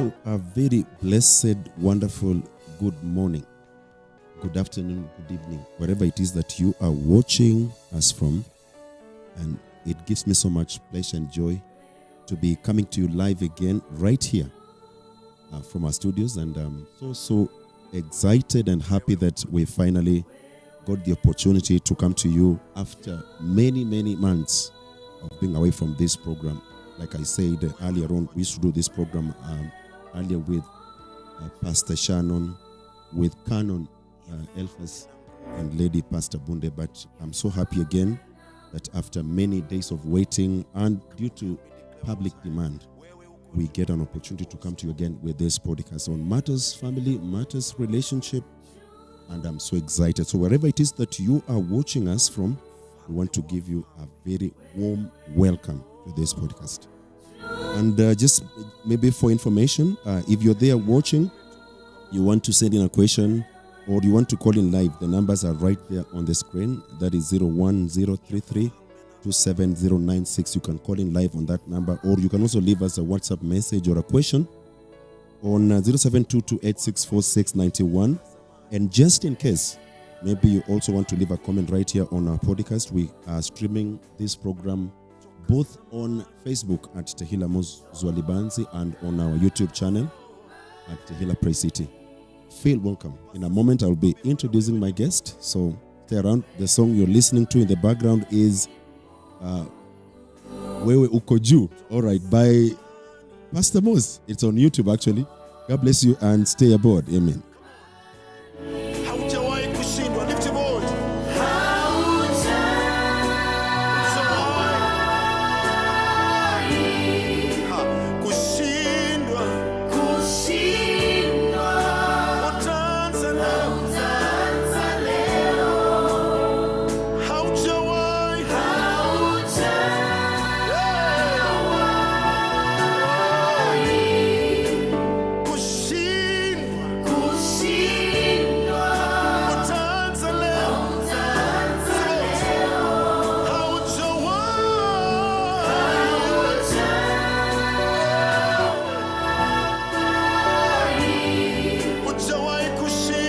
So, a very blessed, wonderful good morning, good afternoon, good evening, wherever it is that you are watching us from. And it gives me so much pleasure and joy to be coming to you live again right here from our studios. And I'm so excited and happy that we finally got the opportunity to come to you after many months of being away from this program. Like I said earlier on, we used to do this program earlier with Pastor Shannon, with Canon Elphas, and Lady Pastor Bunde. But I'm so happy again that after many days of waiting and due to public demand, we get an opportunity to come to you again with this podcast on Matters Family, Matters Relationship. And I'm so excited. So wherever it is that you are watching us from, we want to give you a very warm welcome to this podcast. And just maybe for information, if you're there watching, you want to send in a question or you want to call in live, the numbers are right there on the screen. That is 01033 27096. You can call in live on that number, or you can also leave us a WhatsApp message or a question on 0722864691. And just in case, maybe you also want to leave a comment right here on our podcast. We are streaming this program both on Facebook at Tehila Zwalibanzi and on our YouTube channel at Tehila Praise City. Feel welcome. In a moment, I'll be introducing my guest. So stay around. The song you're listening to in the background is Wewe Ukoju, all right, by Pastor Mose. It's on YouTube, actually. God bless you and stay aboard. Amen.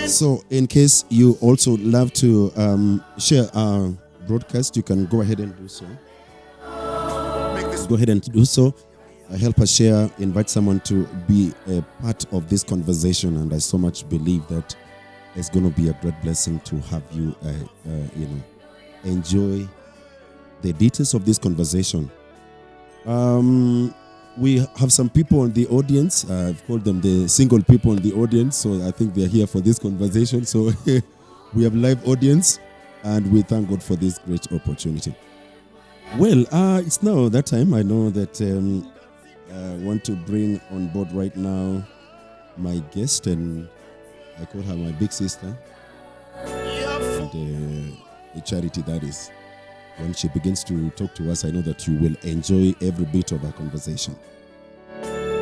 So in case you also love to share our broadcast, you can go ahead and do so. Go ahead and do so. Help us share, invite someone to be a part of this conversation. And I so much believe that it's going to be a great blessing to have you, enjoy the details of this conversation. We have some people in the audience. I've called them the single people in the audience. So I think they're here for this conversation. So we have live audience and we thank God for this great opportunity. Well, it's now that time. I know that I want to bring on board right now my guest, and I call her my big sister. And a Charity, that is. When she begins to talk to us, I know that you will enjoy every bit of our conversation.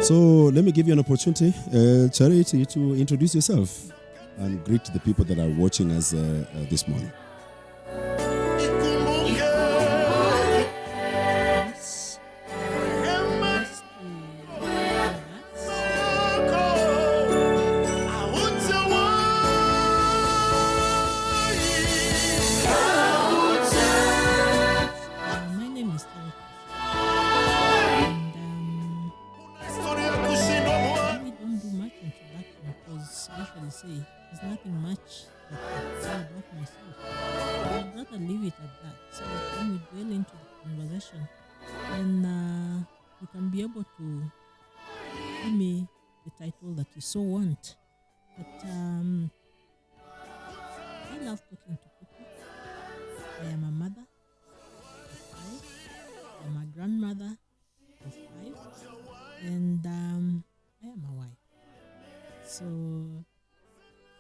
So let me give you an opportunity, Charity, to introduce yourself and greet the people that are watching us this morning. So want, but I love talking to people. I am a mother of 5. I am a grandmother of 5, and I am a wife. So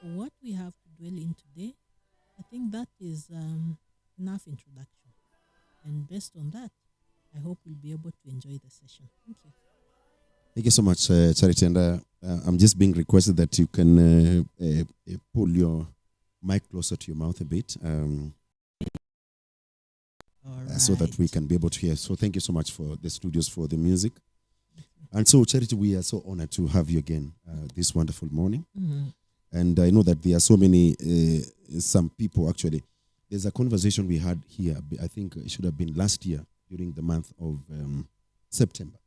for what we have to dwell in today, I think that is enough introduction, and based on that, I hope we'll be able to enjoy the session. Thank you. Thank you so much, Charity. And I'm just being requested that you can pull your mic closer to your mouth a bit. so that we can be able to hear. So thank you so much for the studios for the music. And so, Charity, we are so honored to have you again this wonderful morning. Mhm. And I know that there are so many, some people actually. There's a conversation we had here, I think it should have been last year during the month of September,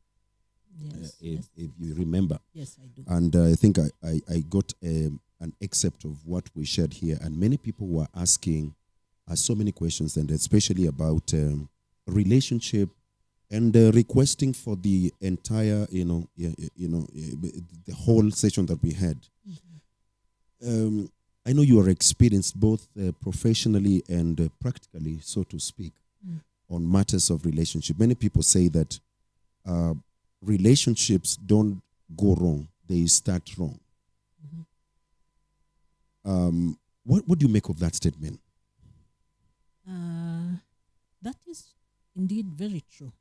Yes, if you remember. yes, I do. And I think I got an excerpt of what we shared here. And many people were asking so many questions, and especially about relationship, and requesting for the entire, the whole session that we had. I know you are experienced both professionally and practically, so to speak, on matters of relationship. Many people say that relationships don't go wrong; they start wrong. What do you make of that statement? That is indeed very true,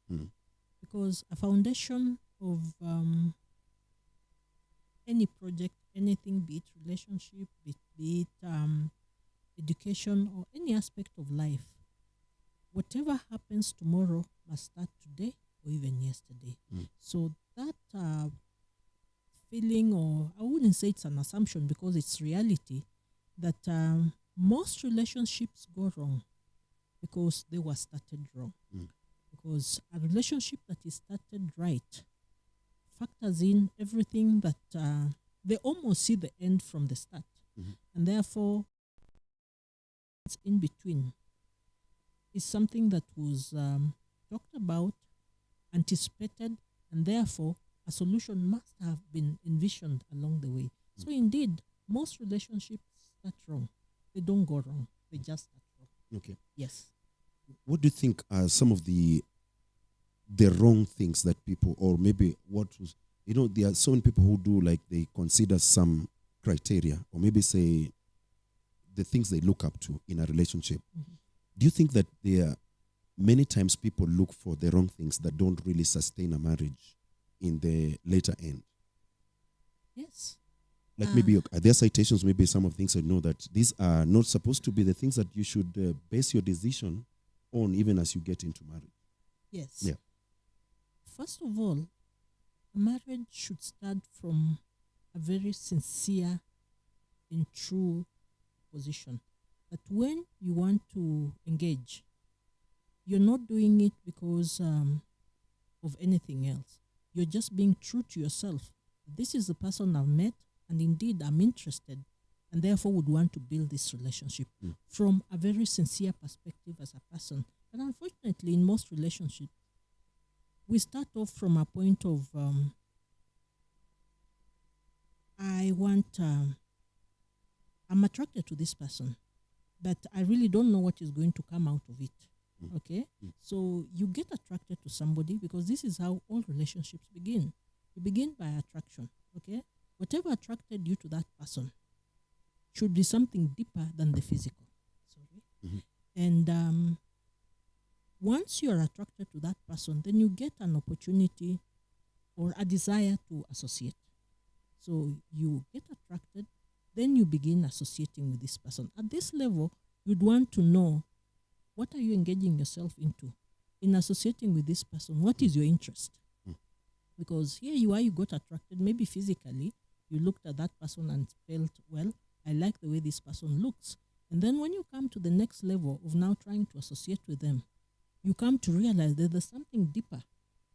because a foundation of any project, anything, be it relationship, be it education, or any aspect of life, whatever happens tomorrow must start today or even yesterday. So that feeling, or I wouldn't say it's an assumption because it's reality, that most relationships go wrong because they were started wrong. Because a relationship that is started right factors in everything that they almost see the end from the start. And therefore, it's in between is something that was talked about, anticipated, and therefore a solution must have been envisioned along the way. So indeed, most relationships start wrong. They don't go wrong. They just start wrong. Okay. Yes. What do you think are some of the wrong things that people, or maybe what was, there are so many people who do, like, they consider some criteria, or maybe say the things they look up to in a relationship. Do you think that there are many times people look for the wrong things that don't really sustain a marriage in the later end? Yes. Like maybe are there citations, maybe some of the things that know that these are not supposed to be the things that you should base your decision on, even as you get into marriage? Yes. Yeah. First of all, a marriage should start from a very sincere and true position. That when you want to engage, you're not doing it because of anything else. You're just being true to yourself. This is the person I've met, and indeed I'm interested, and therefore would want to build this relationship from a very sincere perspective as a person. But unfortunately, in most relationships, we start off from a point of I'm attracted to this person, but I really don't know what is going to come out of it. Okay? So you get attracted to somebody because this is how all relationships begin. You begin by attraction. Okay? Whatever attracted you to that person should be something deeper than the physical. Sorry. And once you are attracted to that person, then you get an opportunity or a desire to associate. So you get attracted, then you begin associating with this person. At this level, you'd want to know, what are you engaging yourself into? In associating with this person, what is your interest? Because here you are, you got attracted, maybe physically, you looked at that person and felt, well, I like the way this person looks. And then when you come to the next level of now trying to associate with them, you come to realize that there's something deeper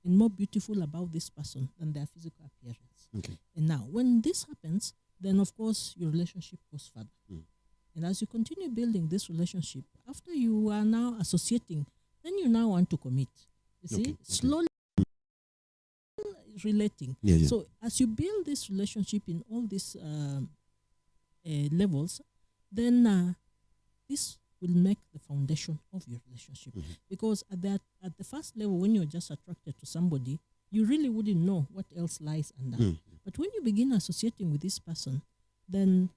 and more beautiful about this person than their physical appearance. Okay. And now, when this happens, then of course your relationship goes further. And as you continue building this relationship, after you are now associating, then you now want to commit. You see, slowly relating. So as you build this relationship in all these levels, then this will make the foundation of your relationship. Because at the first level, when you're just attracted to somebody, you really wouldn't know what else lies under. But when you begin associating with this person, then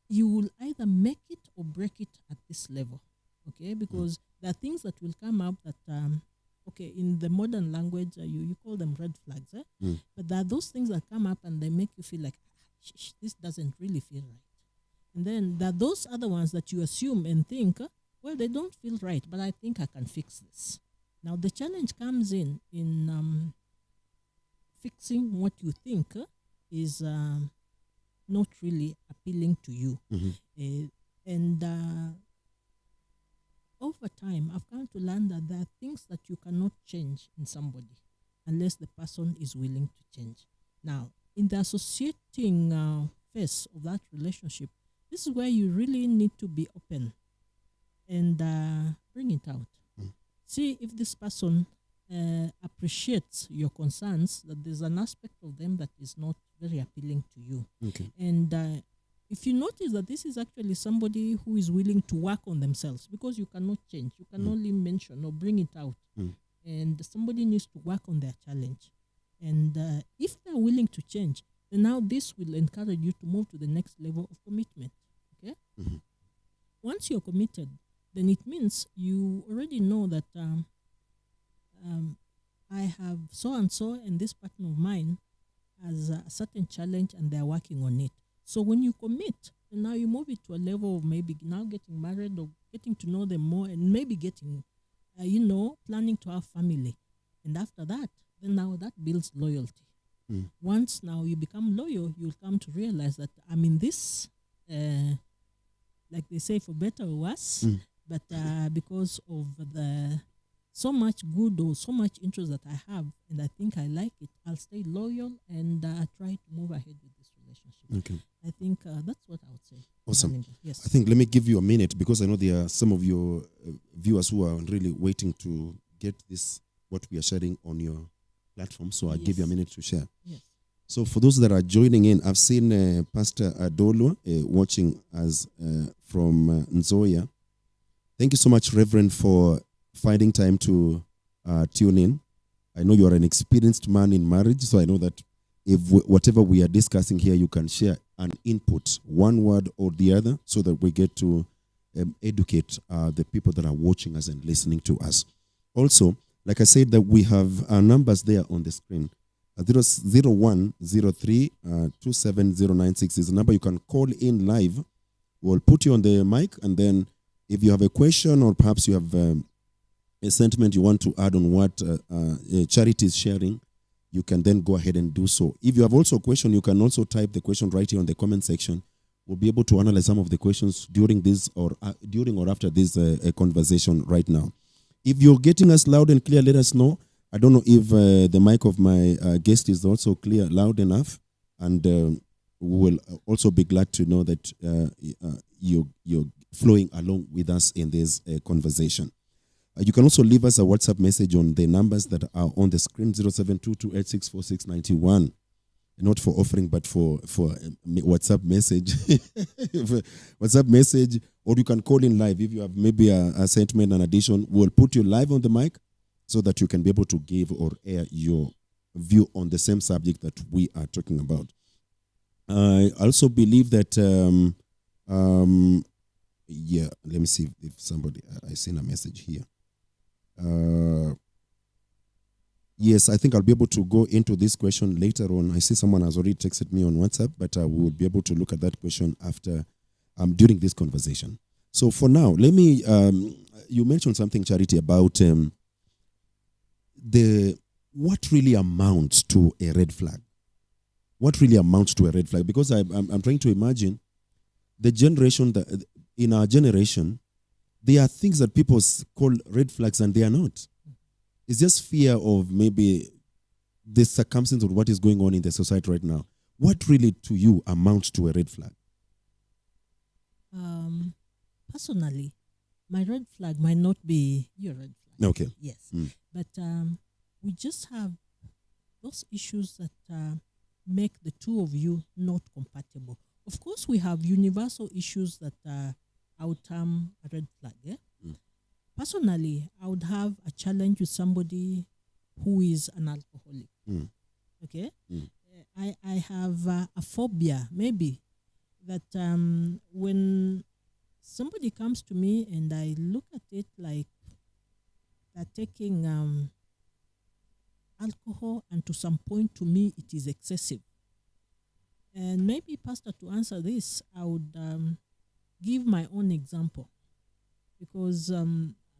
you will either make it or break it at this level. Okay? Because there are things that will come up that, in the modern language, you call them red flags. But there are those things that come up and they make you feel like, this doesn't really feel right. And then there are those other ones that you assume and think, well, they don't feel right, but I think I can fix this. Now, the challenge comes in fixing what you think is not really appealing to you. And over time, I've come to learn that there are things that you cannot change in somebody unless the person is willing to change. Now, in the associating phase of that relationship, this is where you really need to be open and bring it out. See if this person appreciates your concerns, that there's an aspect of them that is not very appealing to you. Okay. And if you notice that this is actually somebody who is willing to work on themselves, because you cannot change, you can only mention or bring it out, and somebody needs to work on their challenge. And if they're willing to change, then now this will encourage you to move to the next level of commitment. Okay. Once you're committed, then it means you already know that I have so and so, and this partner of mine has a certain challenge and they're working on it. So when you commit, then now you move it to a level of maybe now getting married or getting to know them more, and maybe getting, planning to have family. And after that, then now that builds loyalty. Once now you become loyal, you'll come to realize that I'm in this, like they say, for better or worse, but because of the so much good or so much interest that I have, and I think I like it, I'll stay loyal and try to move ahead with this relationship. Okay. I think that's what I would say. Awesome. Yes. I think let me give you a minute, because I know there are some of your viewers who are really waiting to get this, what we are sharing on your platform. So I'll give you a minute to share. Yes. So for those that are joining in, I've seen Pastor Adolo watching us from Nzoia. Thank you so much, Reverend, for finding time to tune in. I know you are an experienced man in marriage, so I know that if whatever we are discussing here, you can share an input, one word or the other, so that we get to educate the people that are watching us and listening to us. Also, like I said, that we have our numbers there on the screen. 0103 27096 is the number you can call in live. We'll put you on the mic, and then if you have a question or perhaps you have a sentiment you want to add on what Charity is sharing, you can then go ahead and do so. If you have also a question, you can also type the question right here on the comment section. We'll be able to analyze some of the questions during this or during or after this conversation right now. If you're getting us loud and clear, let us know. I don't know if the mic of my guest is also clear, loud enough, and we will also be glad to know that you're flowing along with us in this conversation. You can also leave us a WhatsApp message on the numbers that are on the screen, 0722864691. Not for offering, but for WhatsApp message. WhatsApp message, or you can call in live. If you have maybe a sentiment, an addition, we'll put you live on the mic so that you can be able to give or air your view on the same subject that we are talking about. I also believe that, let me see if somebody, I seen a message here. Yes, I think I'll be able to go into this question later on. I see someone has already texted me on WhatsApp, but we will be able to look at that question after, during this conversation. So for now, let me, you mentioned something, Charity, about what really amounts to a red flag. What really amounts to a red flag? Because I'm trying to imagine the generation, in our generation, there are things that people call red flags and they are not. It's just fear of maybe the circumstance of what is going on in the society right now. What really to you amounts to a red flag? Personally, my red flag might not be your red flag. Okay. Yes. But we just have those issues that make the two of you not compatible. Of course, we have universal issues that I would term a red flag. Yeah? Personally, I would have a challenge with somebody who is an alcoholic. Okay? I have a phobia, maybe, that when somebody comes to me and I look at it like they're taking alcohol, and to some point to me it is excessive. And maybe, Pastor, to answer this, I would give my own example. Because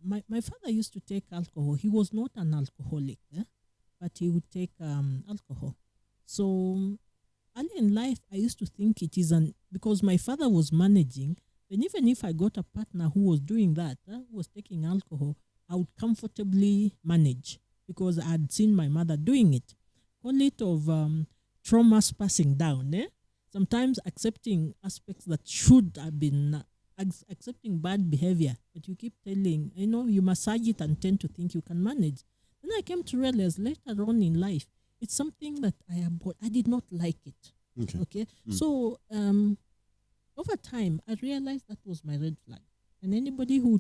my father used to take alcohol. He was not an alcoholic, but but he would take alcohol. So early in life, I used to think it is because my father was managing, then even if I got a partner who was doing that, who was taking alcohol, I would comfortably manage because I had seen my mother doing it. Call it of traumas passing down. Sometimes accepting aspects that should have been accepting bad behavior, but you keep telling, you massage it and tend to think you can manage. Then I came to realize later on in life, it's something that I did not like it. Okay. So over time, I realized that was my red flag. And anybody who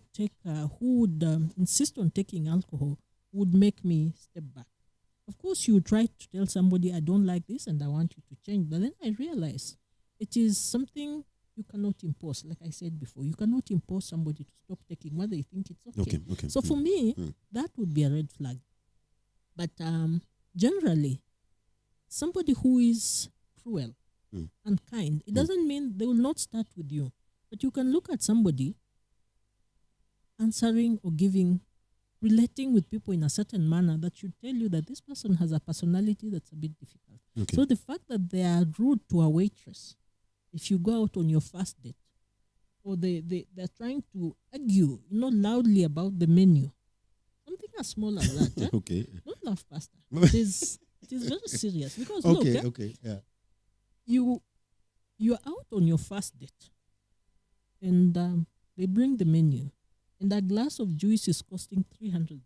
would insist on taking alcohol would make me step back. Of course, you try to tell somebody, I don't like this and I want you to change. But then I realized it is something you cannot impose. Like I said before, you cannot impose somebody to stop taking whether you think it's okay. So for me, that would be a red flag. But generally, somebody who is cruel and kind, it doesn't mean they will not start with you. But you can look at somebody answering or relating with people in a certain manner that should tell you that this person has a personality that's a bit difficult. So the fact that they are rude to a waitress, if you go out on your first date, or they're trying to argue, loudly about the menu, something as small as that. Don't laugh, Pastor. It is very serious because you're out on your first date, and they bring the menu. And a glass of juice is costing 300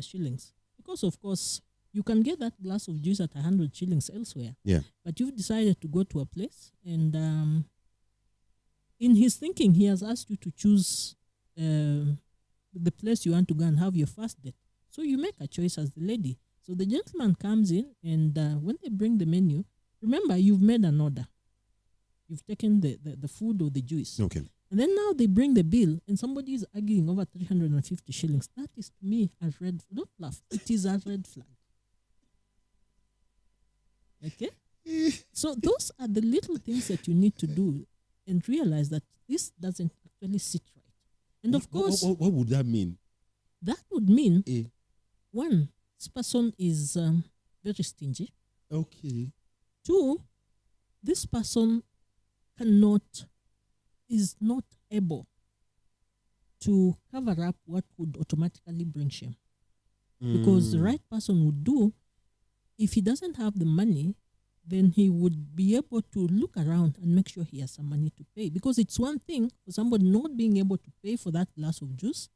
shillings. Because, of course, you can get that glass of juice at 100 shillings elsewhere. Yeah. But you've decided to go to a place, and in his thinking, he has asked you to choose the place you want to go and have your first date. So you make a choice as the lady. So the gentleman comes in, and when they bring the menu, remember, you've made an order. You've taken the food or the juice. Okay. And then now they bring the bill and somebody is arguing over 350 shillings. That is to me a red. Don't laugh. It is a red flag. Okay? So those are the little things that you need to do and realize that this doesn't actually sit right. And of course, what would that mean? That would mean, one, this person is very stingy. Okay. Two, this person is not able to cover up what would automatically bring shame. Because the right person would do, if he doesn't have the money, then he would be able to look around and make sure he has some money to pay. Because it's one thing for somebody not being able to pay for that glass of juice,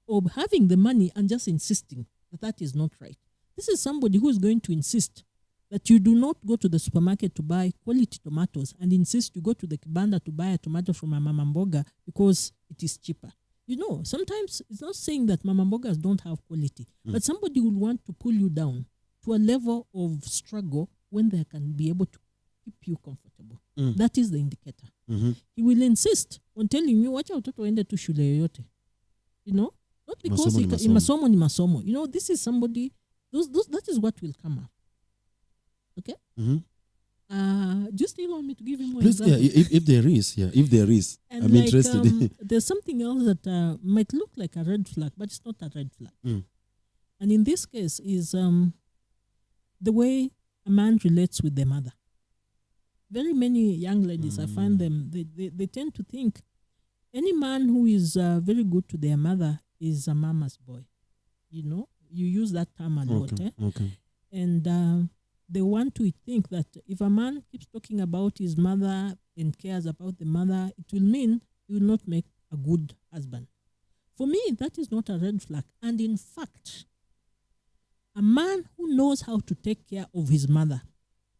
or having the money and just insisting that is not right. This is somebody who is going to insist that you do not go to the supermarket to buy quality tomatoes and insist you go to the kibanda to buy a tomato from a Mama Mboga because it is cheaper. Sometimes it's not saying that Mama Mbogas don't have quality, but somebody will want to pull you down to a level of struggle when they can be able to keep you comfortable. That is the indicator. He will insist on telling you, wacha watoto waende tu shule yoyote. Not because masomo ni masomo. This is somebody, that is what will come up. Okay? Do you still want me to give you more Please, examples? if there is, and I'm interested. There's something else that might look like a red flag, but it's not a red flag. And in this case is the way a man relates with their mother. Very many young ladies, I find them, they tend to think any man who is very good to their mother is a mama's boy. You use that term a lot. Okay. And they want to think that if a man keeps talking about his mother and cares about the mother, it will mean he will not make a good husband. For me, that is not a red flag. And in fact, a man who knows how to take care of his mother,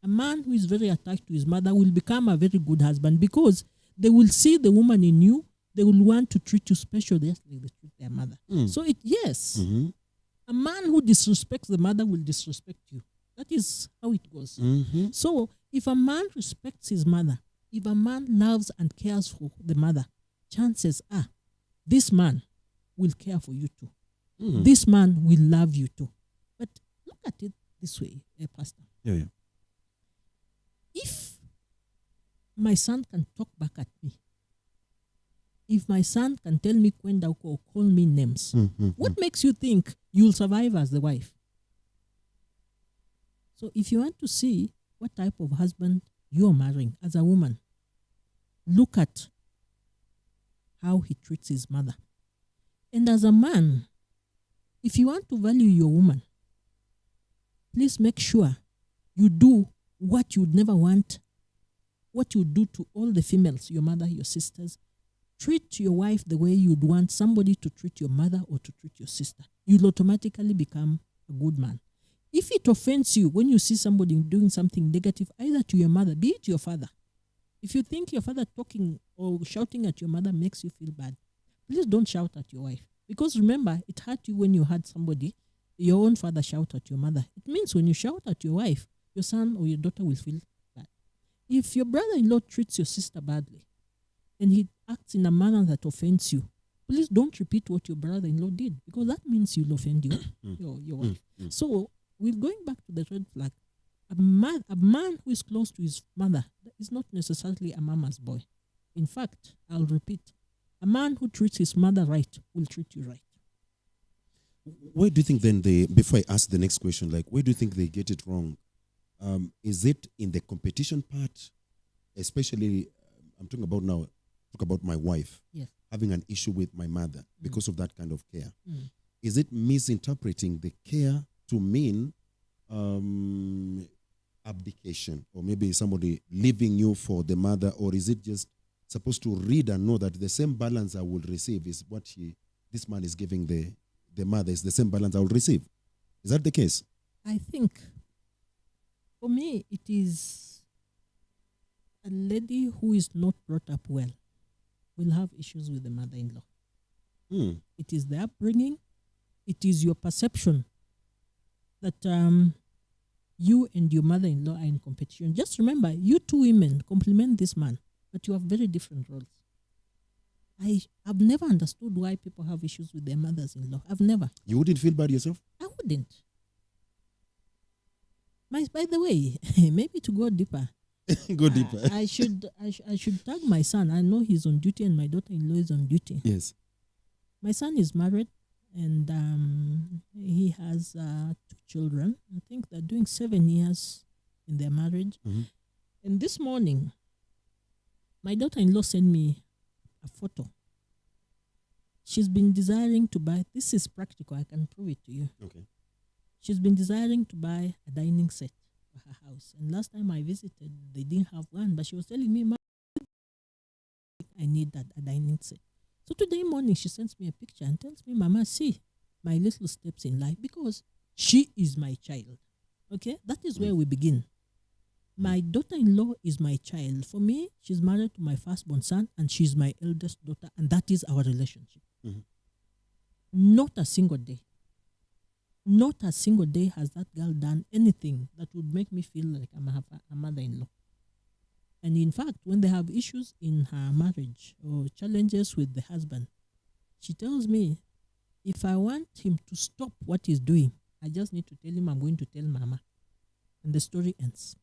a man who is very attached to his mother will become a very good husband because they will see the woman in you. They will want to treat you special just like they treat their mother. So a man who disrespects the mother will disrespect you. That is how it goes. So if a man respects his mother, if a man loves and cares for the mother, chances are this man will care for you too. This man will love you too. But look at it this way, Pastor. Yeah. If my son can talk back at me, if my son can tell me kwenda huko or call me names, what makes you think you'll survive as the wife? So if you want to see what type of husband you're marrying as a woman, look at how he treats his mother. And as a man, if you want to value your woman, please make sure you do what you'd never want, what you do to all the females, your mother, your sisters. Treat your wife the way you'd want somebody to treat your mother or to treat your sister. You'll automatically become a good man. If it offends you when you see somebody doing something negative, either to your mother, be it your father. If you think your father talking or shouting at your mother makes you feel bad, please don't shout at your wife. Because remember, it hurt you when you heard somebody, your own father, shout at your mother. It means when you shout at your wife, your son or your daughter will feel bad. If your brother-in-law treats your sister badly and he acts in a manner that offends you, please don't repeat what your brother-in-law did, because that means you'll offend your wife. So we're going back to the red flag. A man who is close to his mother is not necessarily a mama's boy. In fact, I'll repeat, a man who treats his mother right will treat you right. Where do you think then before I ask the next question, like where do you think they get it wrong? Is it in the competition part? Especially, I'm talking about now, talk about my wife, yes, having an issue with my mother because of that kind of care. Mm. Is it misinterpreting the care to mean abdication, or maybe somebody leaving you for the mother, or is it just supposed to read and know that the same balance I will receive is what this man is giving the mother, is the same balance I will receive? Is that the case? I think, for me, it is a lady who is not brought up well will have issues with the mother-in-law. It is the upbringing. It is your perception that you and your mother-in-law are in competition. Just remember, you two women complement this man, but you have very different roles. I've never understood why people have issues with their mothers-in-law. I've never. You wouldn't feel bad yourself? I wouldn't. By the way, maybe to go deeper. Go deeper. I should tag my son. I know he's on duty and my daughter-in-law is on duty. Yes. My son is married and he has 2 children. I think they're doing 7 years in their marriage. Mm-hmm. And this morning, my daughter-in-law sent me a photo. She's been desiring to buy, this is practical, I can prove it to you. Okay. She's been desiring to buy a dining set for her house. And last time I visited, they didn't have one, but she was telling me, "Mom, I need a dining set." So today morning, she sends me a picture and tells me, "Mama, see my little steps in life," because she is my child. Okay? That is where we begin. My daughter-in-law is my child. For me, she's married to my firstborn son and she's my eldest daughter, and that is our relationship. Mm-hmm. Not a single day has that girl done anything that would make me feel like I'm a mother-in-law. And in fact, when they have issues in her marriage or challenges with the husband, she tells me, if I want him to stop what he's doing, I just need to tell him I'm going to tell Mama. And the story ends.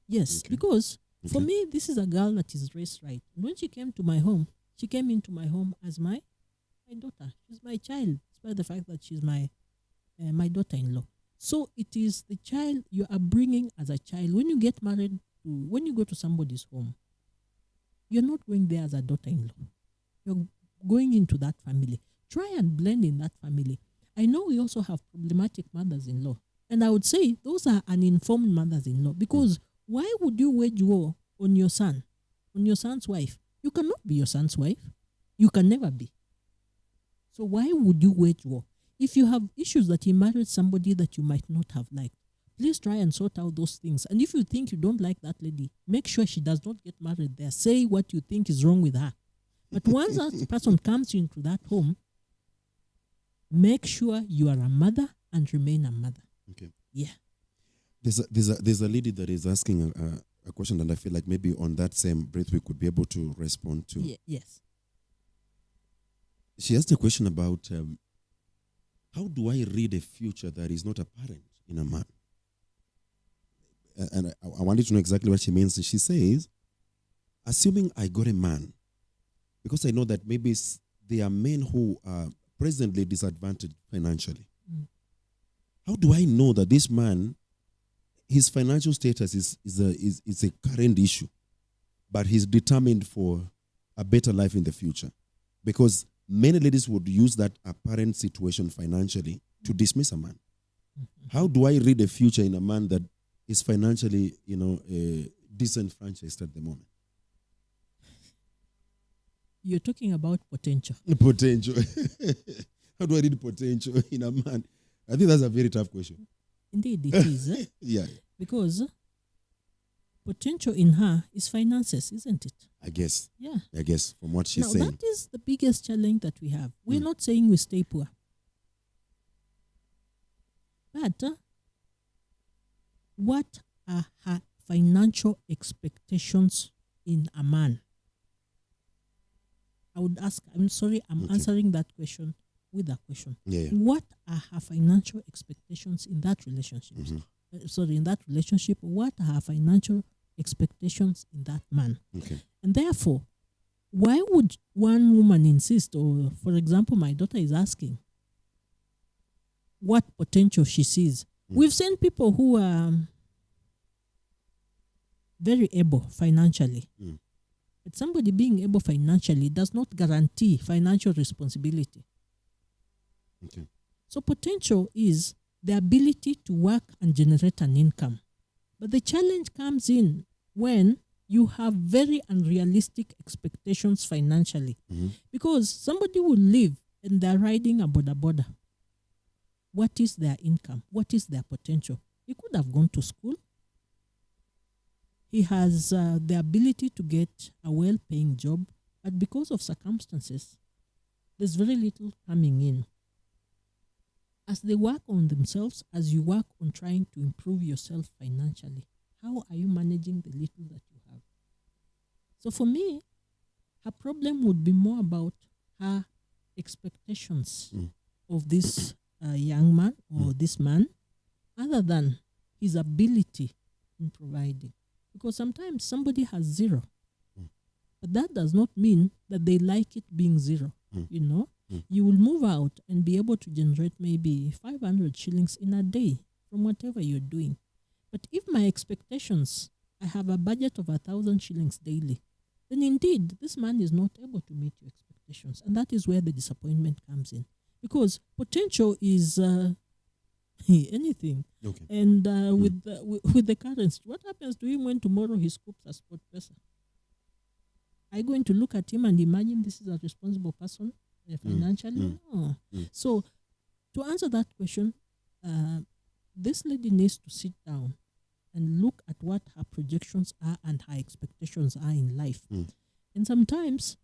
Yes, Okay. because for Okay. me, this is a girl that is raised right. And when she came to my home, she came into my home as my daughter. She's my child, despite the fact that she's my daughter-in-law. So it is the child you are bringing as a child. When you get married, when you go to somebody's home, you're not going there as a daughter-in-law. You're going into that family. Try and blend in that family. I know we also have problematic mothers-in-law. And I would say those are uninformed mothers-in-law, because why would you wage war on your son, on your son's wife? You cannot be your son's wife. You can never be. So why would you wage war? If you have issues that he married somebody that you might not have liked, please try and sort out those things. And if you think you don't like that lady, make sure she does not get married there. Say what you think is wrong with her. But once that person comes into that home, make sure you are a mother and remain a mother. Okay. Yeah. There's a lady that is asking a question, and I feel like maybe on that same breath we could be able to respond to. Yes. She asked a question about how do I read a future that is not apparent in a man? And I wanted to know exactly what she means. She says, assuming I got a man, because I know that maybe there are men who are presently disadvantaged financially. How do I know that this man his financial status is a current issue, but he's determined for a better life in the future. Because many ladies would use that apparent situation financially to dismiss a man. How do I read a future in a man that is financially, disenfranchised at the moment? You're talking about potential. Potential. How do I read potential in a man? I think that's a very tough question. Indeed, it is. Yeah. Because potential in her is finances, isn't it? I guess. Yeah. I guess from what she's Now, saying. that is the biggest challenge that we have. We're not saying we stay poor. But what are her financial expectations in a man? I would ask, I'm sorry, I'm answering that question with a question. Yeah. What are her financial expectations in that relationship? In that relationship, what are her financial expectations in that man? Okay. And therefore, why would one woman insist, or for example, my daughter is asking, what potential she sees? We've seen people who are very able financially. But somebody being able financially does not guarantee financial responsibility. Okay. So potential is the ability to work and generate an income. But the challenge comes in when you have very unrealistic expectations financially. Because somebody will live and they're riding a boda. What is their income? What is their potential? He could have gone to school. He has the ability to get a well-paying job, but because of circumstances, there's very little coming in. As they work on themselves, as you work on trying to improve yourself financially, how are you managing the little that you have? So for me, her problem would be more about her expectations of this young man or this man, other than his ability in providing. Because sometimes somebody has zero, but that does not mean that they like it being zero. You will move out and be able to generate maybe 500 shillings in a day from whatever you're doing. But if my expectations, I have a budget of 1,000 shillings daily, then indeed this man is not able to meet your expectations. And that is where the disappointment comes in. Because potential is anything. Okay. And with the currency, what happens to him when tomorrow he scoops a spot pesa? Are you going to look at him and imagine this is a responsible person financially? No. So to answer that question, this lady needs to sit down and look at what her projections are and her expectations are in life. And sometimes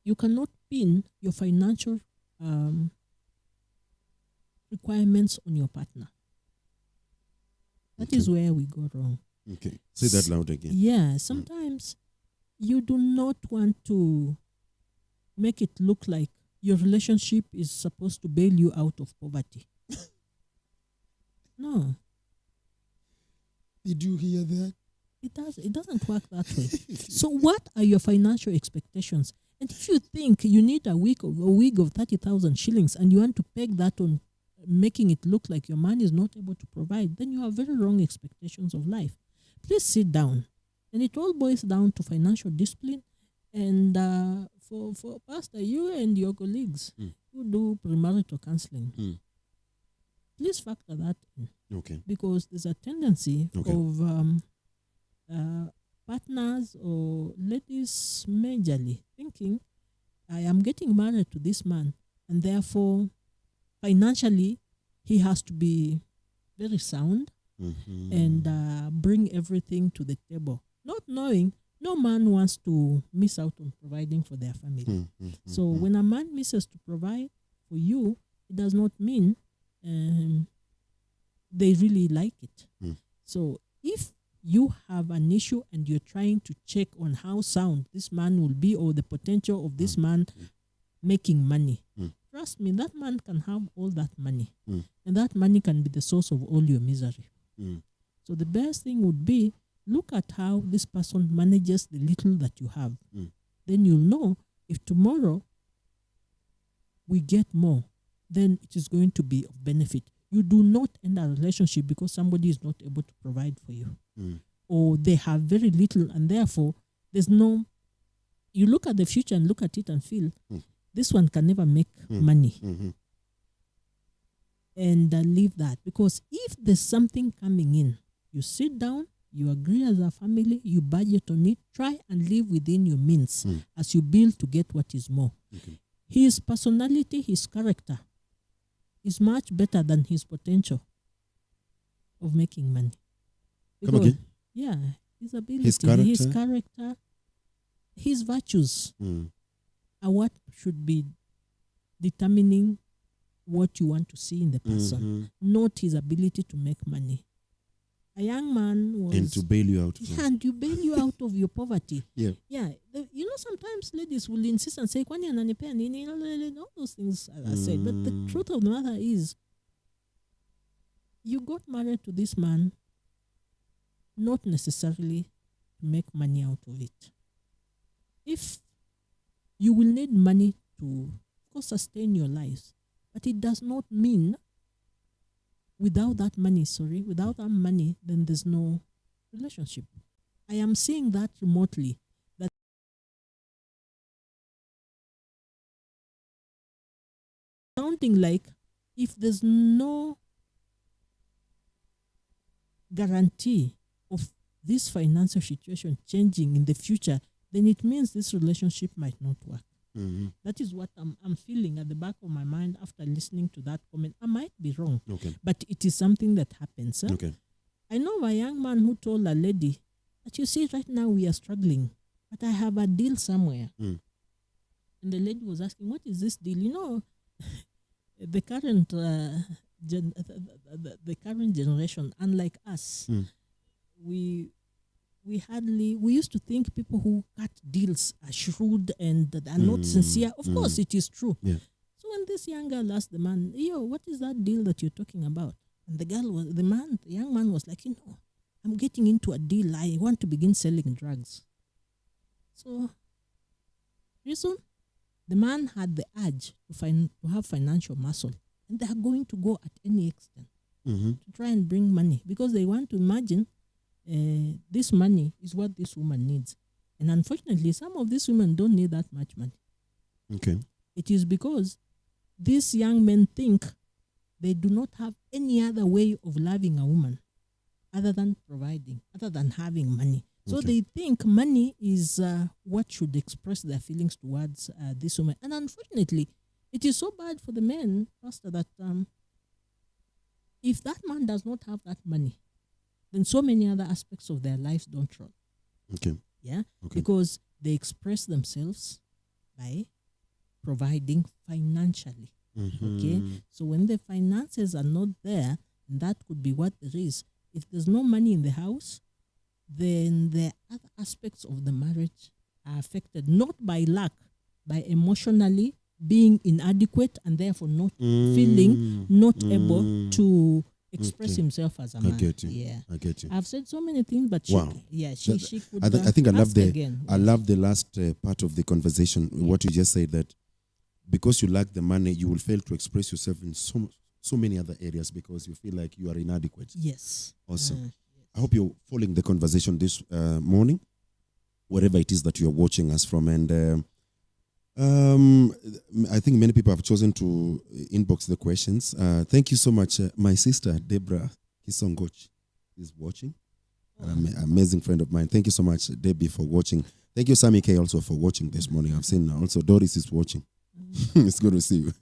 you cannot pin your financial requirements on your partner. That is where we go wrong. Okay. Say that loud again. Yeah, sometimes you do not want to make it look like your relationship is supposed to bail you out of poverty. No. Did you hear that? It doesn't work that way. So what are your financial expectations? And if you think you need a wig of 30,000 shillings and you want to peg that on making it look like your man is not able to provide, then you have very wrong expectations of life. Please sit down. And it all boils down to financial discipline. And for Pastor, you and your colleagues who do premarital counseling, please factor that in. Okay. Because there's a tendency of partners or ladies majorly thinking, I am getting married to this man, and therefore financially he has to be very sound and bring everything to the table. Not knowing no man wants to miss out on providing for their family. So when a man misses to provide for you, it does not mean they really like it. So if you have an issue and you're trying to check on how sound this man will be or the potential of this man making money, trust me, that man can have all that money. And that money can be the source of all your misery. So the best thing would be, look at how this person manages the little that you have. Then you'll know if tomorrow we get more, then it is going to be of benefit. You do not end a relationship because somebody is not able to provide for you. Or they have very little, and therefore there's no, you look at the future and look at it and feel this one can never make money. And leave that, because if there's something coming in, you sit down, you agree as a family, you budget on it, try and live within your means as you build to get what is more. His personality, his character is much better than his potential of making money. Come again? Yeah, his ability, His character? his virtues are what should be determining what you want to see in the person, not his ability to make money. A young man was... And to bail you out. And to bail you out of your poverty. Yeah. Yeah. Sometimes ladies will insist and say, kwani ananipea nini? All those things are said. But the truth of the matter is, you got married to this man not necessarily to make money out of it. If you will need money to, of course, sustain your lives, but it does not mean without that money, then there's no relationship. I am seeing that remotely. That sounding like if there's no guarantee of this financial situation changing in the future, then it means this relationship might not work. That is what I'm feeling at the back of my mind after listening to that comment. I might be wrong, but it is something that happens. I know a young man who told a lady that, you see, right now we are struggling, but I have a deal somewhere. And the lady was asking, what is this deal? You know, the current the current generation, unlike us, we used to think people who cut deals are shrewd and are not sincere. Of course, it is true. Yeah. So when this young girl asked the man, what is that deal that you're talking about? And the young man was like, I'm getting into a deal. I want to begin selling drugs. So, reason? The man had the urge to have financial muscle. And they are going to go at any extent to try and bring money, because they want to imagine this money is what this woman needs. And unfortunately, some of these women don't need that much money. Okay. It is because these young men think they do not have any other way of loving a woman other than providing, other than having money. So they think money is what should express their feelings towards this woman. And unfortunately, it is so bad for the men, Pastor, that if that man does not have that money, then so many other aspects of their lives don't run. Okay. Yeah? Okay. Because they express themselves by providing financially. Okay? So when the finances are not there, that could be what there is. If there's no money in the house, then the other aspects of the marriage are affected, not by lack, by emotionally being inadequate and therefore not feeling not able to express himself as a man. I get you. Yeah. I get you. I've said so many things, but wow. she could I think I love I love the last part of the conversation, what you just said, that because you lack the money, you will fail to express yourself in so many other areas because you feel like you are inadequate. Yes. Awesome. Yes. I hope you're following the conversation this morning, wherever it is that you're watching us from. And I think many people have chosen to inbox the questions. Thank you so much. My sister, Deborah Kisongoch, is watching. An amazing friend of mine. Thank you so much, Debbie, for watching. Thank you, Sammy K, also for watching this morning. I've seen also Doris is watching. It's good to see you.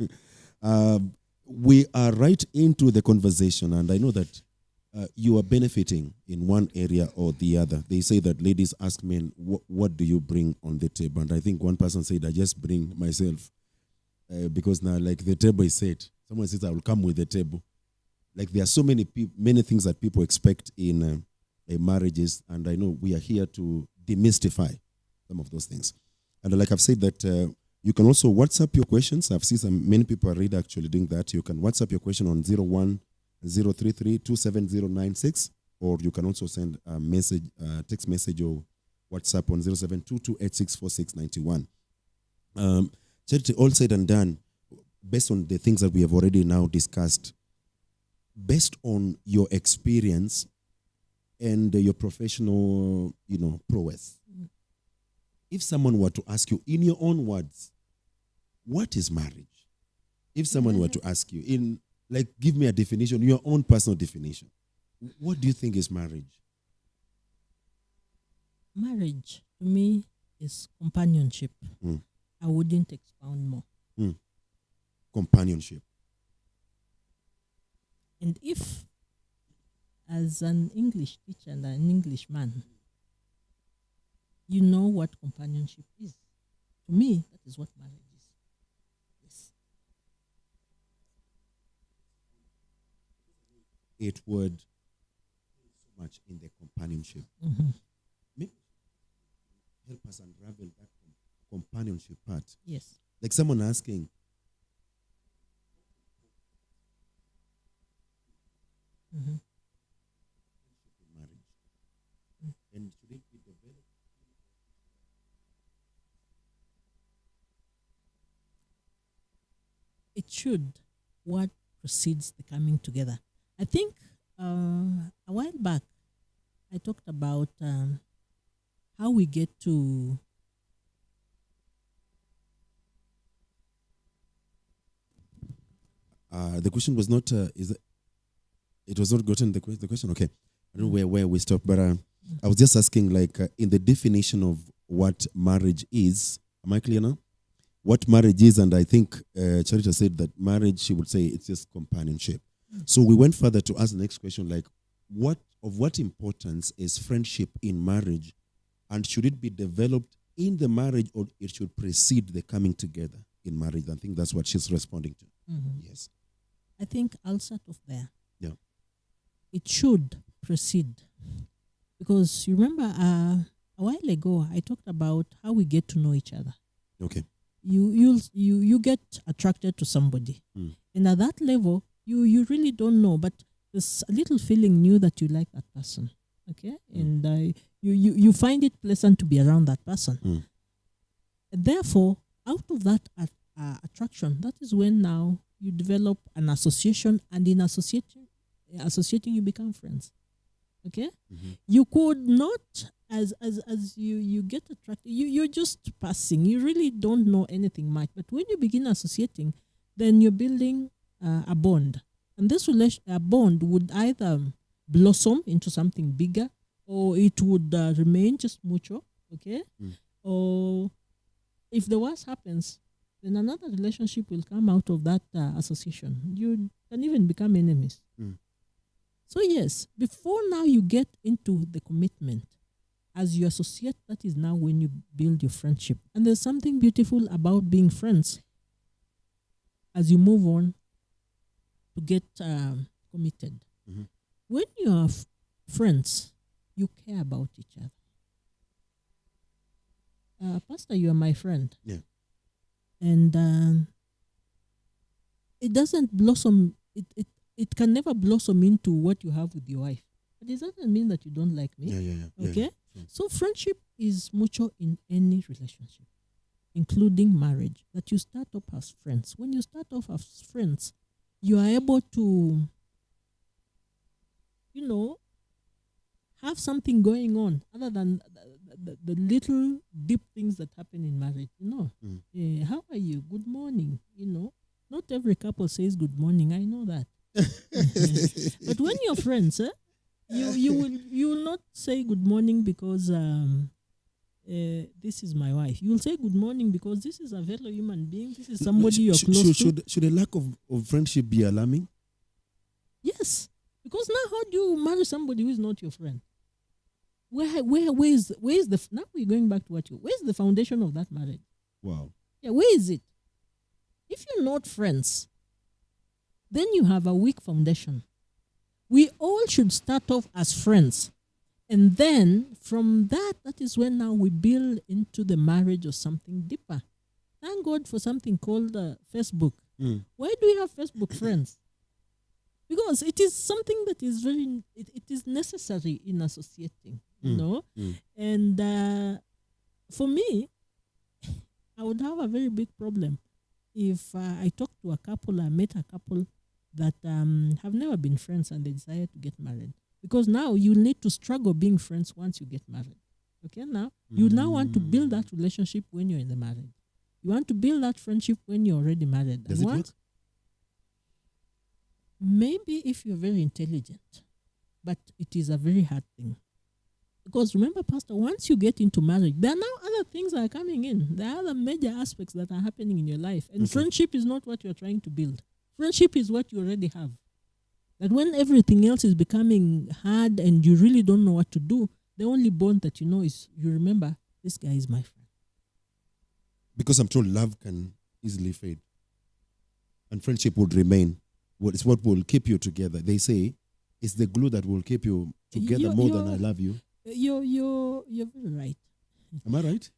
We are right into the conversation, and I know that you are benefiting in one area or the other. They say that ladies ask men, what do you bring on the table? And I think one person said, I just bring myself. Because now, like, the table is set. Someone says, I will come with the table. Like, there are so many things that people expect in marriages, and I know we are here to demystify some of those things. And like I've said that you can also WhatsApp your questions. I've seen many people are really actually doing that. You can WhatsApp your question on 01033-27096, or you can also send a message, text message or WhatsApp on 0722864691. Charity, all said and done, based on the things that we have already now discussed, based on your experience and your professional, prowess. If someone were to ask you in your own words, what is marriage? If someone were to ask you give me a definition, your own personal definition, what do you think is marriage? Marriage to me is companionship. Mm. I wouldn't expound more. Companionship. And if, as an English teacher and an Englishman, you know what companionship is, to me, that is what marriage is. Yes. It would so much in the companionship. Mm-hmm. Maybe help us unravel that companionship part. Yes. Like someone asking, Mm-hmm. marriage. And should it be developed? It should. What precedes the coming together? I think a while back, I talked about how we get to the question was not it was not gotten the question. Okay, I don't know where we stopped, but I was just asking in the definition of what marriage is. Am I clear now? What marriage is, and I think Charita said that marriage, she would say it's just companionship. So we went further to ask the next question, what importance is friendship in marriage, and should it be developed in the marriage, or it should precede the coming together in marriage? I think that's what she's responding to. Mm-hmm. Yes. I think I'll start off there. Yeah. It should proceed. Because you remember a while ago, I talked about how we get to know each other. Okay. You get attracted to somebody. And at that level, you really don't know, but there's a little feeling new that you like that person. Okay? And you find it pleasant to be around that person. Therefore, out of that attraction, that is when now you develop an association, and in associating you become friends. Okay? Mm-hmm. You could not, as you get attracted, you're just passing. You really don't know anything much. But when you begin associating, then you're building a bond. And this bond would either blossom into something bigger, or it would remain just mutual. Okay? Or if the worst happens, then another relationship will come out of that association. You can even become enemies. So yes, before now you get into the commitment, as you associate, that is now when you build your friendship. And there's something beautiful about being friends as you move on to get committed. Mm-hmm. When you are friends, you care about each other. Pastor, you are my friend. Yeah. And it doesn't blossom, it can never blossom into what you have with your wife. But it doesn't mean that you don't like me. Yeah. Okay? Yeah. So friendship is mutual in any relationship, including marriage, that you start off as friends. When you start off as friends, you are able to, have something going on other than the little deep things that happen in marriage. How are you? Good morning. Not every couple says good morning. I know that. But when you're friends, you will not say good morning because this is my wife. You will say good morning because this is a fellow human being. This is somebody you're close to. Should a lack of friendship be alarming? Yes, because now how do you marry somebody who is not your friend? Where is the now we're going back to where's the foundation of that marriage? Wow. Yeah, where is it? If you're not friends, then you have a weak foundation. We all should start off as friends. And then from that is when now we build into the marriage or something deeper. Thank God for something called Facebook. Why do we have Facebook friends? Because it is something that is it is necessary in associating, And for me, I would have a very big problem if I talked to a couple, I met a couple, that have never been friends and they decided to get married. Because now you need to struggle being friends once you get married. Okay, now you now want to build that relationship when you're in the marriage. You want to build that friendship when you're already married. Does it work? Maybe if you're very intelligent, but it is a very hard thing. Because remember, Pastor, once you get into marriage, there are now other things that are coming in. There are other major aspects that are happening in your life. And friendship is not what you're trying to build. Friendship is what you already have. That when everything else is becoming hard and you really don't know what to do, the only bond that you know is you remember, this guy is my friend. Because I'm told love can easily fade. And friendship would remain. It's what will keep you together. They say it's the glue that will keep you together more than I love you. You're very right. Am I right?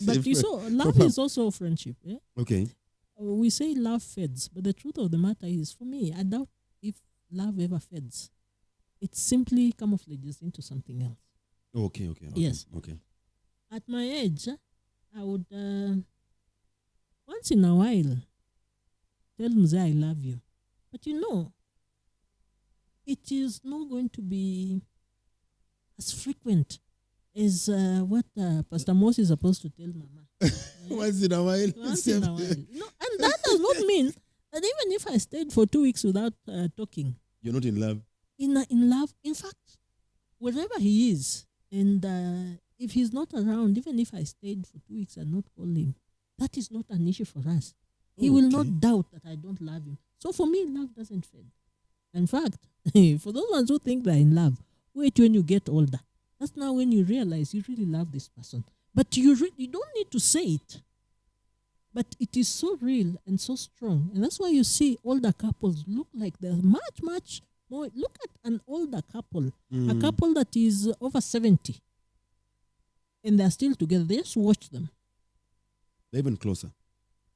But you saw, love is also friendship. Yeah? Okay. We say love fades, but the truth of the matter is, for me, I doubt if love ever fades. It simply camouflages into something else. Okay. Yes. Okay. At my age, I would once in a while tell Mzee I love you. But you know, it is not going to be as frequent as what Pastor Moses is supposed to tell Mama. Once in a while. Once in a while. No, and that does not mean that even if I stayed for 2 weeks without talking. You're not in love? In love. In fact, wherever he is, and if he's not around, even if I stayed for 2 weeks and not call him, that is not an issue for us. He will not doubt that I don't love him. So for me, love doesn't fade. In fact, for those ones who think they're in love, wait when you get older. That's now when you realize you really love this person. But you don't need to say it. But it is so real and so strong. And that's why you see older couples look like they're much, much more. Look at an older couple, a couple that is over 70. And they're still together. They just watch them. They're even closer.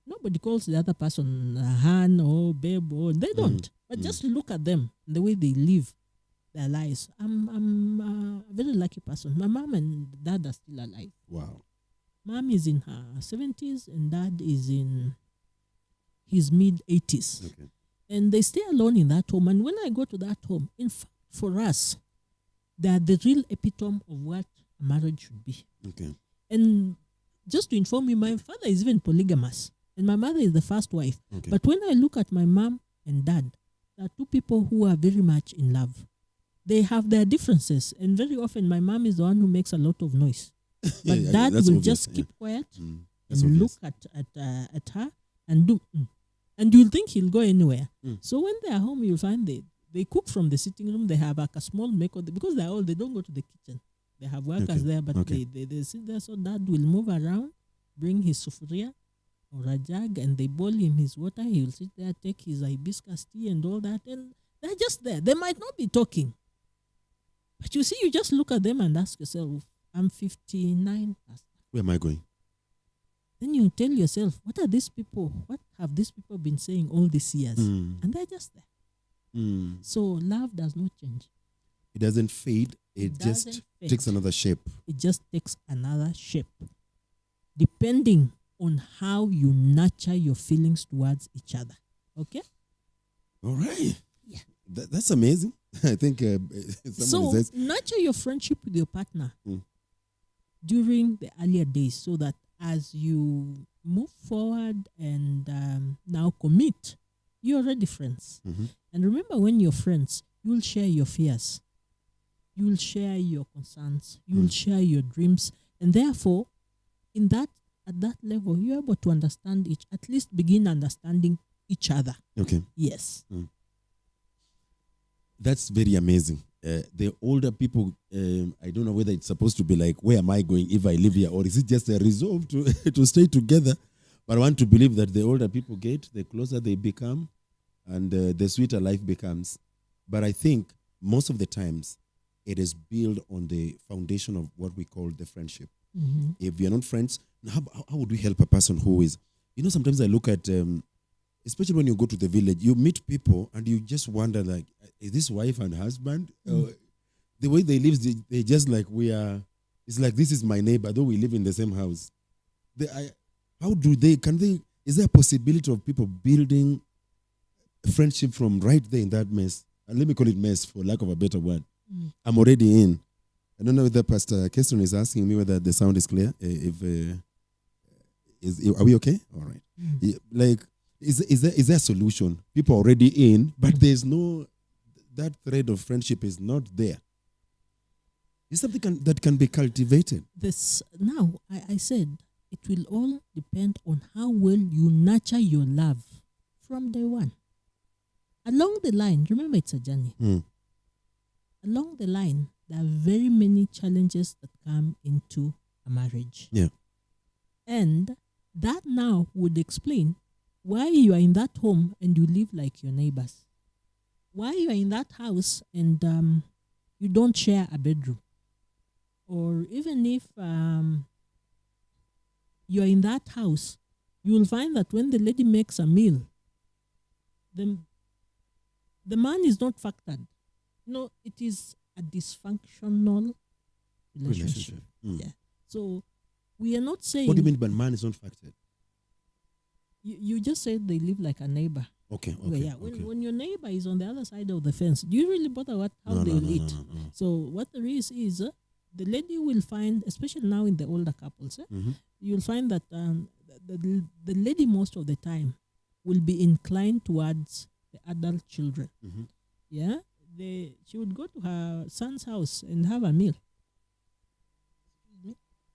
Nobody calls the other person Han or Babe, or they don't. But just look at them, the way they live their lives. I'm a very lucky person. My mom and dad are still alive. Wow. Mom is in her 70s and dad is in his mid-80s. Okay. And they stay alone in that home. And when I go to that home, in fact, for us, they are the real epitome of what a marriage should be. Okay. And just to inform you, my father is even polygamous. And my mother is the first wife. Okay. But when I look at my mom and dad, there are two people who are very much in love. They have their differences. And very often, my mom is the one who makes a lot of noise. But dad will obvious, just keep quiet That's and obvious. look at her and do. And you'll think he'll go anywhere. So when they're home, you'll find they cook from the sitting room. They have like a small maker. Because they're old, they don't go to the kitchen. They have workers there, but they sit there. So dad will move around, bring his sufuria or a jug, and they boil him his water. He will sit there, take his hibiscus tea and all that. And they're just there. They might not be talking. But you see, you just look at them and ask yourself, I'm 59. Where am I going? Then you tell yourself, what have these people been saying all these years? And they're just there. So love does not change. It doesn't fade. It just doesn't fade. takes another shape. It just takes another shape. Depending on how you nurture your feelings towards each other. Okay? All right. Yeah. That's amazing. I think so says. Nurture your friendship with your partner during the earlier days so that as you move forward and now commit, you're already friends. And remember, when you're friends, you'll share your fears. You'll share your concerns. You'll share your dreams. And therefore, at that level, you're able to understand at least begin understanding each other. Okay. Yes. That's very amazing. The older people, I don't know whether it's supposed to be like, where am I going if I live here? Or is it just a resolve to stay together? But I want to believe that the older people get, the closer they become, and the sweeter life becomes. But I think most of the times, it is built on the foundation of what we call the friendship. If you're not friends, how would we help a person who is? Sometimes I look at, especially when you go to the village, you meet people and you just wonder, like, is this wife and husband? The way they live, they just like it's like, this is my neighbor, though we live in the same house. Is there a possibility of people building friendship from right there in that mess. And let me call it mess for lack of a better word. Mm. I'm already in. I don't know whether Pastor Keston is asking me whether the sound is clear. Are we okay? All right. Like, is there a solution? People are already in, but there's no, that thread of friendship is not there. It's something that can be cultivated. This now, I said it will all depend on how well you nurture your love from day one. Along the line, remember it's a journey. Along the line, there are very many challenges that come into a marriage. Yeah. And that now would explain why you are in that home and you live like your neighbors. Why you are in that house and you don't share a bedroom. Or even if you are in that house, you will find that when the lady makes a meal, the man is not factored. No, it is a dysfunctional relationship. Yeah. So we are not saying. What do you mean by man is not factored? You just said they live like a neighbor. Okay. Yeah. When your neighbor is on the other side of the fence, do you really bother how they will eat? No. So what there is the lady will find, especially now in the older couples, you'll find that the lady most of the time will be inclined towards the adult children. Yeah, she would go to her son's house and have a meal.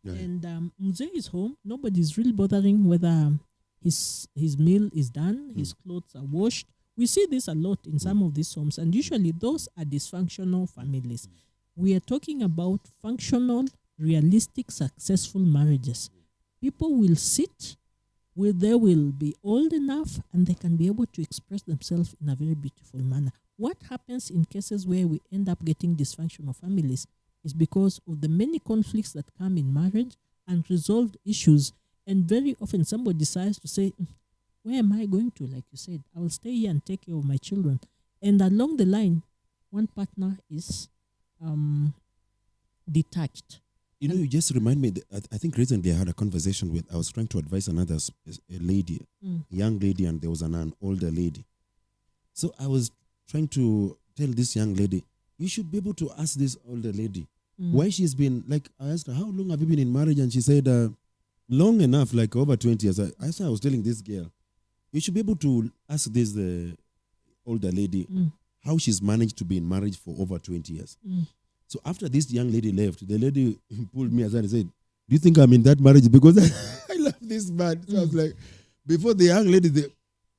And Mzee is home. Nobody's really bothering whether his meal is done, his clothes are washed. We see this a lot in some of these homes, and usually those are dysfunctional families. We are talking about functional, realistic, successful marriages. People will sit where they will be old enough and they can be able to express themselves in a very beautiful manner. What happens in cases where we end up getting dysfunctional families is because of the many conflicts that come in marriage, unresolved issues, and very often somebody decides to say, where am I going to? Like you said, I will stay here and take care of my children. And along the line, one partner is detached. You know, you just remind me, I think recently I had a conversation I was trying to advise a lady, a young lady, and there was an older lady. So I was trying to tell this young lady, you should be able to ask this older lady why she's been, like, I asked her, how long have you been in marriage? And she said, long enough, like over 20 years. I was telling this girl, you should be able to ask this older lady how she's managed to be in marriage for over 20 years. So after this young lady left, the lady pulled me aside and said, do you think I'm in that marriage because I love this man? So I was like, before the young lady,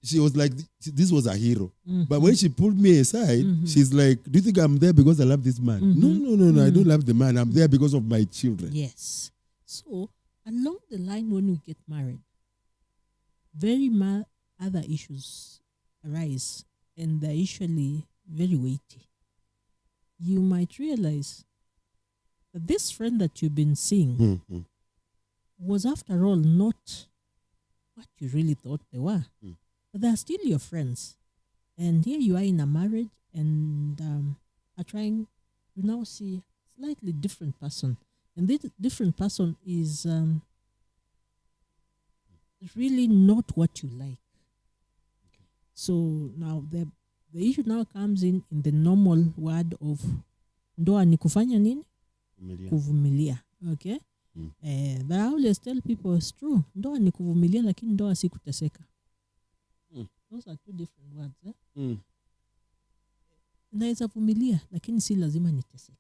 she was like, this was a hero. But when she pulled me aside, she's like, do you think I'm there because I love this man? No, I don't love the man. I'm there because of my children. Yes. So along the line when we get married, very other issues arise, and they're usually very weighty. You might realize that this friend that you've been seeing was, after all, not what you really thought they were. But they're still your friends. And here you are in a marriage and are trying to now see a slightly different person. And this different person is really not what you like. So now the issue now comes in the normal word of ndoa ni kufanya nini? Kuvumilia. Okay? But I always tell people it's true. Ndoa ni kuvumilia lakini ndoa si kuteseka. Those are two different words. Naweza vumilia lakini si lazima niteseke.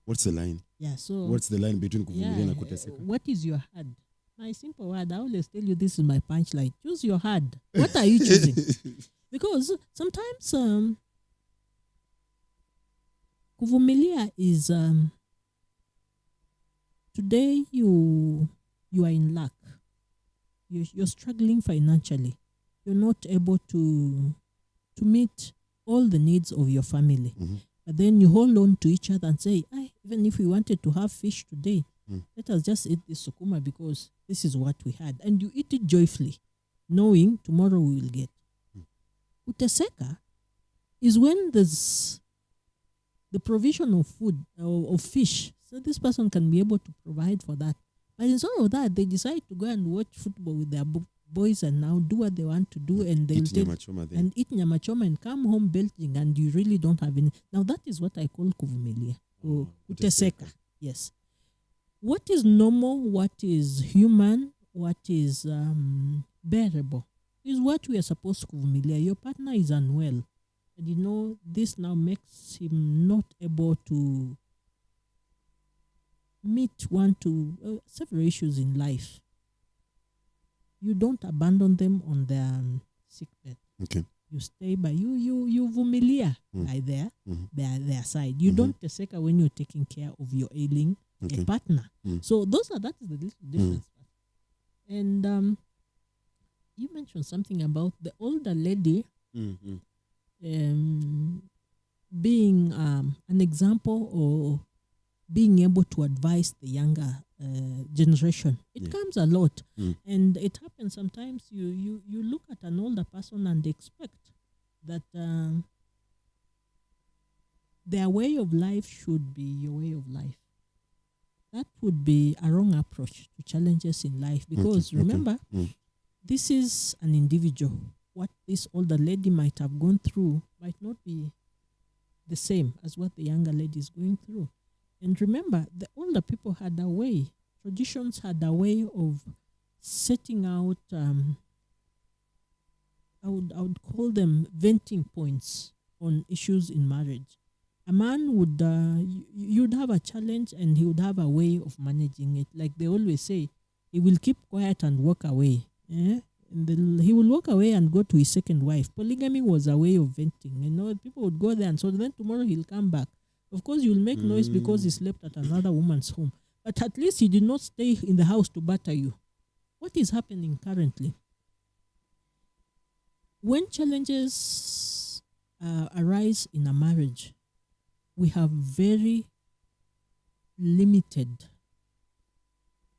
What's the line? Yeah, so what's the line between kuvumilia na kuteseka? What is your hard? My simple word, I always tell you this is my punchline. Choose your hard. What are you choosing? Because sometimes kuvumilia is today you are in lack. You're struggling financially. You're not able to meet all the needs of your family. But then you hold on to each other and say, even if we wanted to have fish today, let us just eat this sukuma because this is what we had. And you eat it joyfully, knowing tomorrow we will get. Kuteseka is when there's the provision of food or of fish. So this person can be able to provide for that. But instead of that, they decide to go and watch football with their boys and now do what they want to do, and they will Eat nyama choma then. and eat nyama choma and come home belching, and you really don't have any. Now that is what I call kuvumilia, kuteseka. Yes. What is normal, what is human, what is bearable is what we are supposed to kuvumilia. Your partner is unwell, and this now makes him not able to meet several issues in life. You don't abandon them on their sick bed. Okay. You stay by you vumilia by their side. You don't teseka when you're taking care of your ailing a partner. So that is the little difference. And you mentioned something about the older lady being an example or being able to advise the younger generation. It comes a lot, and it happens sometimes. You look at an older person and expect that their way of life should be your way of life. That would be a wrong approach to challenges in life, because remember, this is an individual. What this older lady might have gone through might not be the same as what the younger lady is going through. And remember, the older people had a way, traditions had a way of setting out, I would call them venting points on issues in marriage. A man would, you'd have a challenge and he would have a way of managing it. Like they always say, he will keep quiet and walk away. And then he will walk away and go to his second wife. Polygamy was a way of venting. People would go there, and so then tomorrow he'll come back. Of course, you'll make noise because he slept at another woman's home. But at least he did not stay in the house to batter you. What is happening currently? When challenges arise in a marriage, we have very limited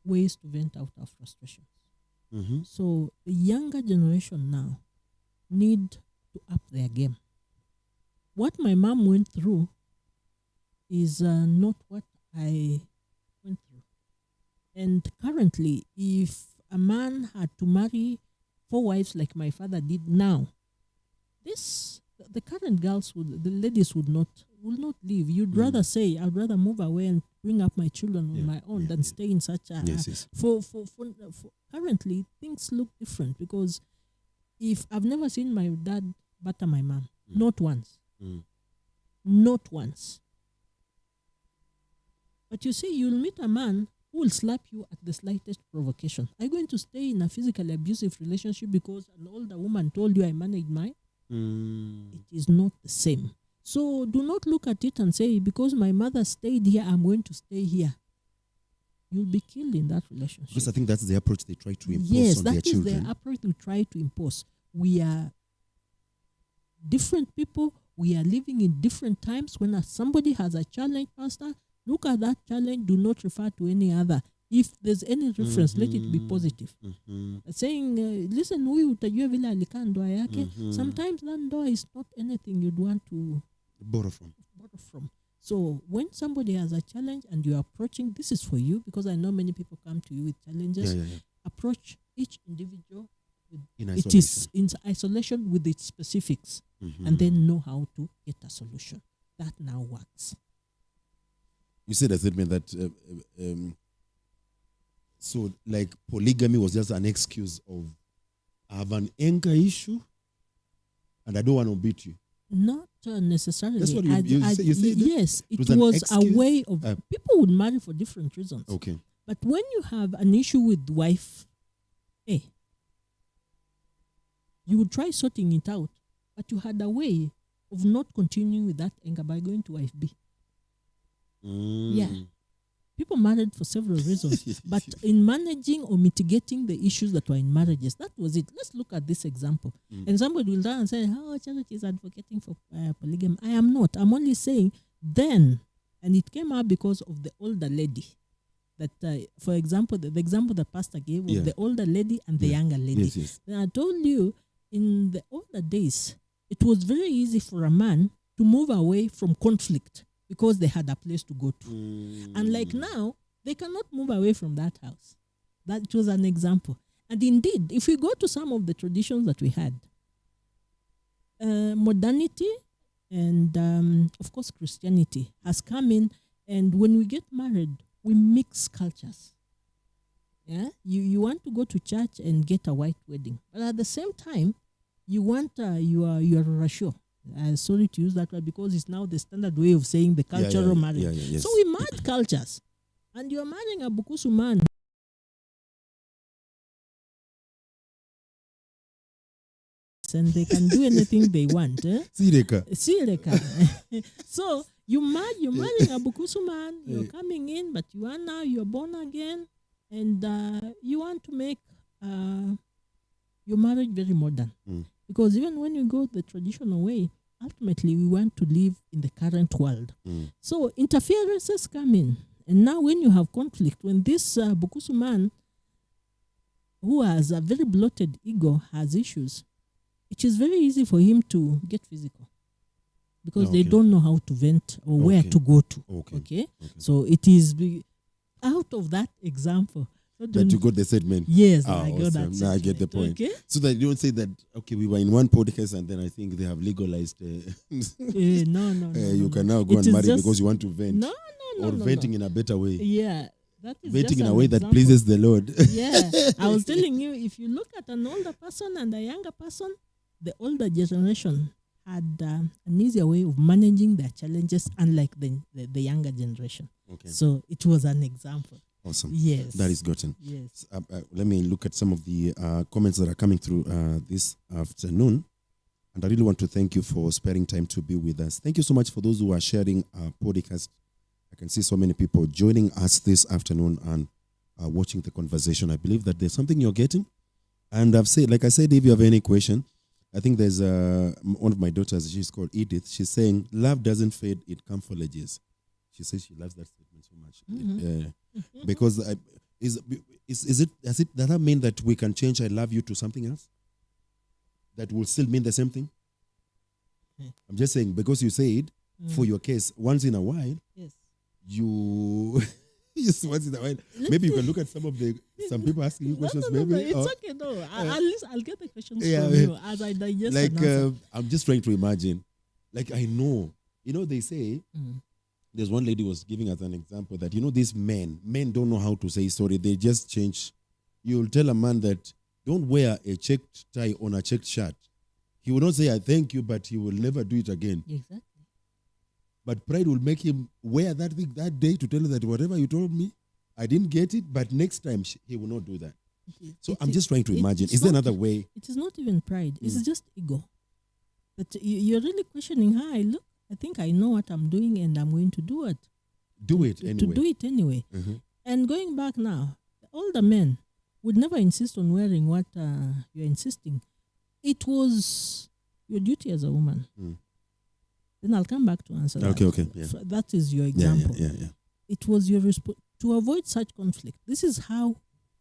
ways to vent out our frustrations. So the younger generation now need to up their game. What my mom went through is not what I went through. And currently, if a man had to marry 4 wives like my father did now, the current the ladies will not leave. You'd rather say, I'd rather move away and bring up my children on my own than stay in such a... For currently, things look different, because if I've never seen my dad batter my mom, not once. Not once. But you see, you'll meet a man who will slap you at the slightest provocation. Are you going to stay in a physically abusive relationship because an older woman told you I managed mine? It is not the same. So do not look at it and say, because my mother stayed here, I'm going to stay here. You'll be killed in that relationship. Because I think that's the approach they try to impose on their children. Yes, that is the approach they try to impose. We are different people. We are living in different times. When somebody has a challenge, Pastor, look at that challenge. Do not refer to any other. If there's any reference, let it be positive. Saying, listen, huyu utajua vile alikaa ndoa yake. Sometimes that ndoa is not anything you'd want to borrow from. So when somebody has a challenge and you're approaching, this is for you, because I know many people come to you with challenges. Approach each individual in isolation with its specifics, and then know how to get a solution. That now works. You said a statement that so like polygamy was just an excuse of, I have an anger issue and I don't want to beat you. Not necessarily. That's what you said. Yes, it was a way of... people would marry for different reasons. Okay. But when you have an issue with wife A, you would try sorting it out, but you had a way of not continuing with that anger by going to wife B. Yeah. People married for several reasons, but in managing or mitigating the issues that were in marriages, that was it. Let's look at this example. And somebody will down and say, Charity is advocating for polygamy. I am not. I'm only saying then, and it came out because of the older lady. That, for example, the example the pastor gave of the older lady and the younger lady. Yes. Then I told you, in the older days, it was very easy for a man to move away from conflict, because they had a place to go to. And like now, they cannot move away from that house. That was an example. And indeed, if we go to some of the traditions that we had, modernity and, of course, Christianity has come in. And when we get married, we mix cultures. Yeah, you want to go to church and get a white wedding, but at the same time, you want your rasho. Sorry to use that word because it's now the standard way of saying the cultural marriage. Yes. So we merge cultures, and you're marrying a Bukusu man. And they can do anything they want. Sireka. So you're marrying a Bukusu man, you're coming in, but you're born again, and you want to make your marriage very modern. Because even when you go the traditional way, ultimately we want to live in the current world. So interferences come in. And now when you have conflict, when this Bukusu man, who has a very bloated ego, has issues, it is very easy for him to get physical. Because they don't know how to vent or where to go to. Okay? So it is out of that example. That you got the statement. Yes, I got that. Now I get the point. Okay? So that you don't say that, okay, we were in one podcast and then I think they have legalized. No. You can now go and marry because you want to vent. No. Or venting in a better way. Yeah. That is venting in an a way example. that pleases the Lord. Yeah. I was telling you, if you look at an older person and a younger person, the older generation had an easier way of managing their challenges, unlike the younger generation. Okay. So it was an example. Awesome. Yes. That is gotten. Yes. Let me look at some of the comments that are coming through this afternoon. And I really want to thank you for sparing time to be with us. Thank you so much for those who are sharing our podcast. I can see so many people joining us this afternoon and watching the conversation. I believe that there's something you're getting. And like I said, if you have any question, I think there's one of my daughters, she's called Edith. She's saying, love doesn't fade, it camouflages. She says she loves that statement so much. Because does that mean that we can change I love you to something else? That will still mean the same thing? I'm just saying, because you said, for your case, once in a while, you just once in a while. Maybe you can look at some people asking you questions. No, maybe it's okay. No, at least I'll get the questions from you as I digest. Like I'm just trying to imagine. Like I know, they say there's one lady was giving us an example that these men don't know how to say sorry. They just change. You'll tell a man that don't wear a checked tie on a checked shirt. He will not say I thank you, but he will never do it again. Exactly. But pride will make him wear that thing that day to tell you that whatever you told me, I didn't get it, but next time he will not do that. So I'm just trying to imagine. Is there another way? It is not even pride. It's just ego. But you're really questioning how I look. I think I know what I'm doing and I'm going to do it. Do it anyway. To do it anyway. And going back now, the older men would never insist on wearing what you're insisting. It was your duty as a woman. Then I'll come back to answer that. Okay. Yeah. So that is your example. Yeah. It was your to avoid such conflict. This is how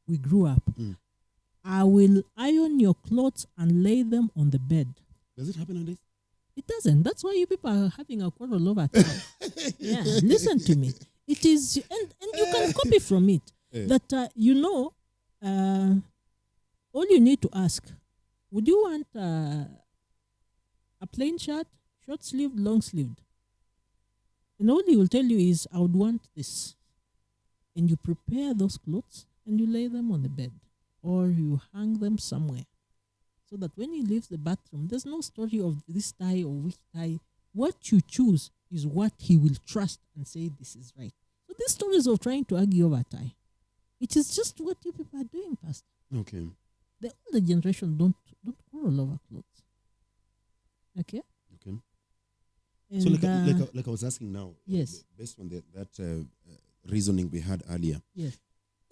we grew up. I will iron your clothes and lay them on the bed. Does it happen on this? It doesn't. That's why you people are having a quarrel over time. Yeah, listen to me. It is, and you can copy from it. That, all you need to ask, would you want a plain shirt, short-sleeved, long-sleeved? And all he will tell you is, I would want this. And you prepare those clothes and you lay them on the bed. Or you hang them somewhere. So that when he leaves the bathroom, there's no story of this tie or which tie. What you choose is what he will trust and say this is right. So these stories of trying to argue over tie, it is just what you people are doing, Pastor. Okay. The older generation don't quarrel over clothes. Okay? And so like I was asking now, yes, based on that reasoning we had earlier, yes,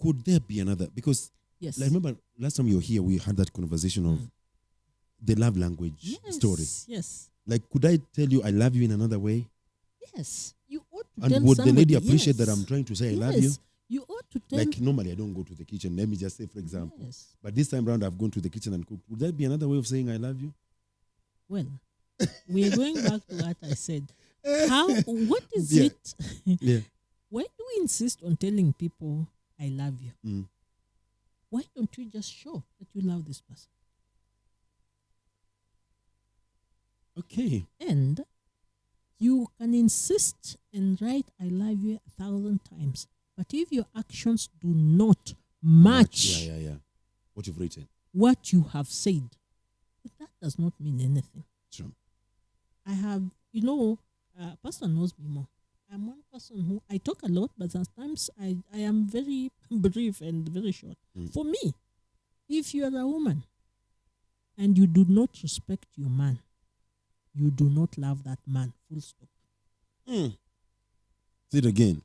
could there be another? Because yes, like, remember last time you were here, we had that conversation of the love language story. Yes. Like, could I tell you I love you in another way? Yes. You ought to and tell would somebody, the lady appreciate that I'm trying to say I love you? You ought to tell. Like, normally I don't go to the kitchen. Let me just say, for example. Yes. But this time around, I've gone to the kitchen and cooked. Would that be another way of saying I love you? Well, we are going back to what I said. What is it? Yeah. Why do we insist on telling people I love you? why don't you just show that you love this person? Okay. And you can insist and write "I love you" 1,000 times, but if your actions do not match Yeah. What you've written. what you have said, that does not mean anything. True. I have, Pastor knows me more. I'm one person who I talk a lot, but sometimes I am very brief and very short. For me, if you are a woman and you do not respect your man, you do not love that man. Full stop. Say it again.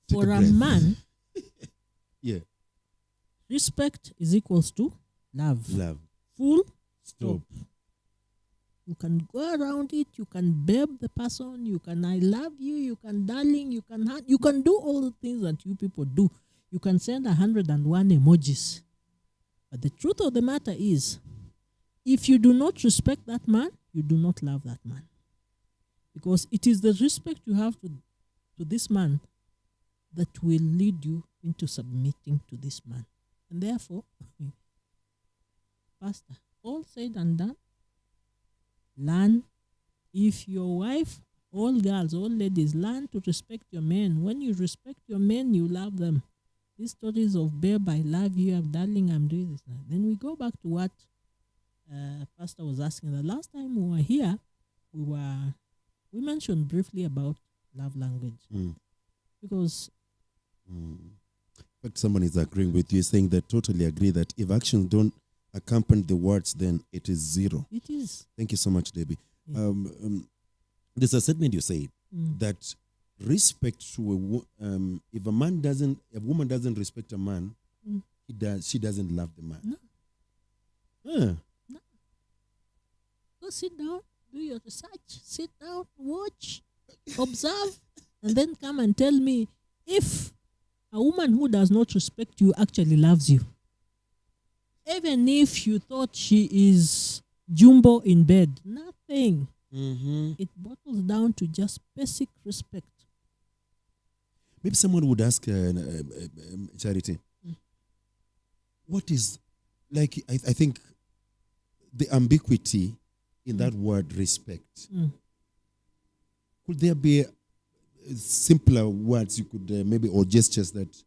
Take For a breath. man, Yeah. respect is equals to love. Love. Full Stop. You can go around it. You can babe the person. You can "I love you." You can "darling." You can you can do all the things that you people do. You can send 101 emojis. But the truth of the matter is, if you do not respect that man, you do not love that man. Because it is the respect you have to this man that will lead you into submitting to this man. And therefore, Pastor, all said and done, learn. If your wife, all girls, all ladies, learn to respect your men. When you respect your men, you love them. These stories of "babe, I love you, darling, I'm doing this." Then we go back to what Pastor was asking. The last time we were here, we mentioned briefly about love language. Because But someone is agreeing with you, saying that totally agree that if actions don't accompany the words, then it is zero. it is. Thank you so much, Debbie. Yeah. There's a statement you said that respect to if a woman doesn't respect a man, she doesn't love the man. No. Go sit down, do your research, sit down, watch, observe, and then come and tell me if a woman who does not respect you actually loves you. Even if you thought she is jumbo in bed, nothing. It bottles down to just basic respect. Maybe someone would ask Charity, what is, like, I think the ambiguity in that word respect. Could there be simpler words you could maybe, or gestures that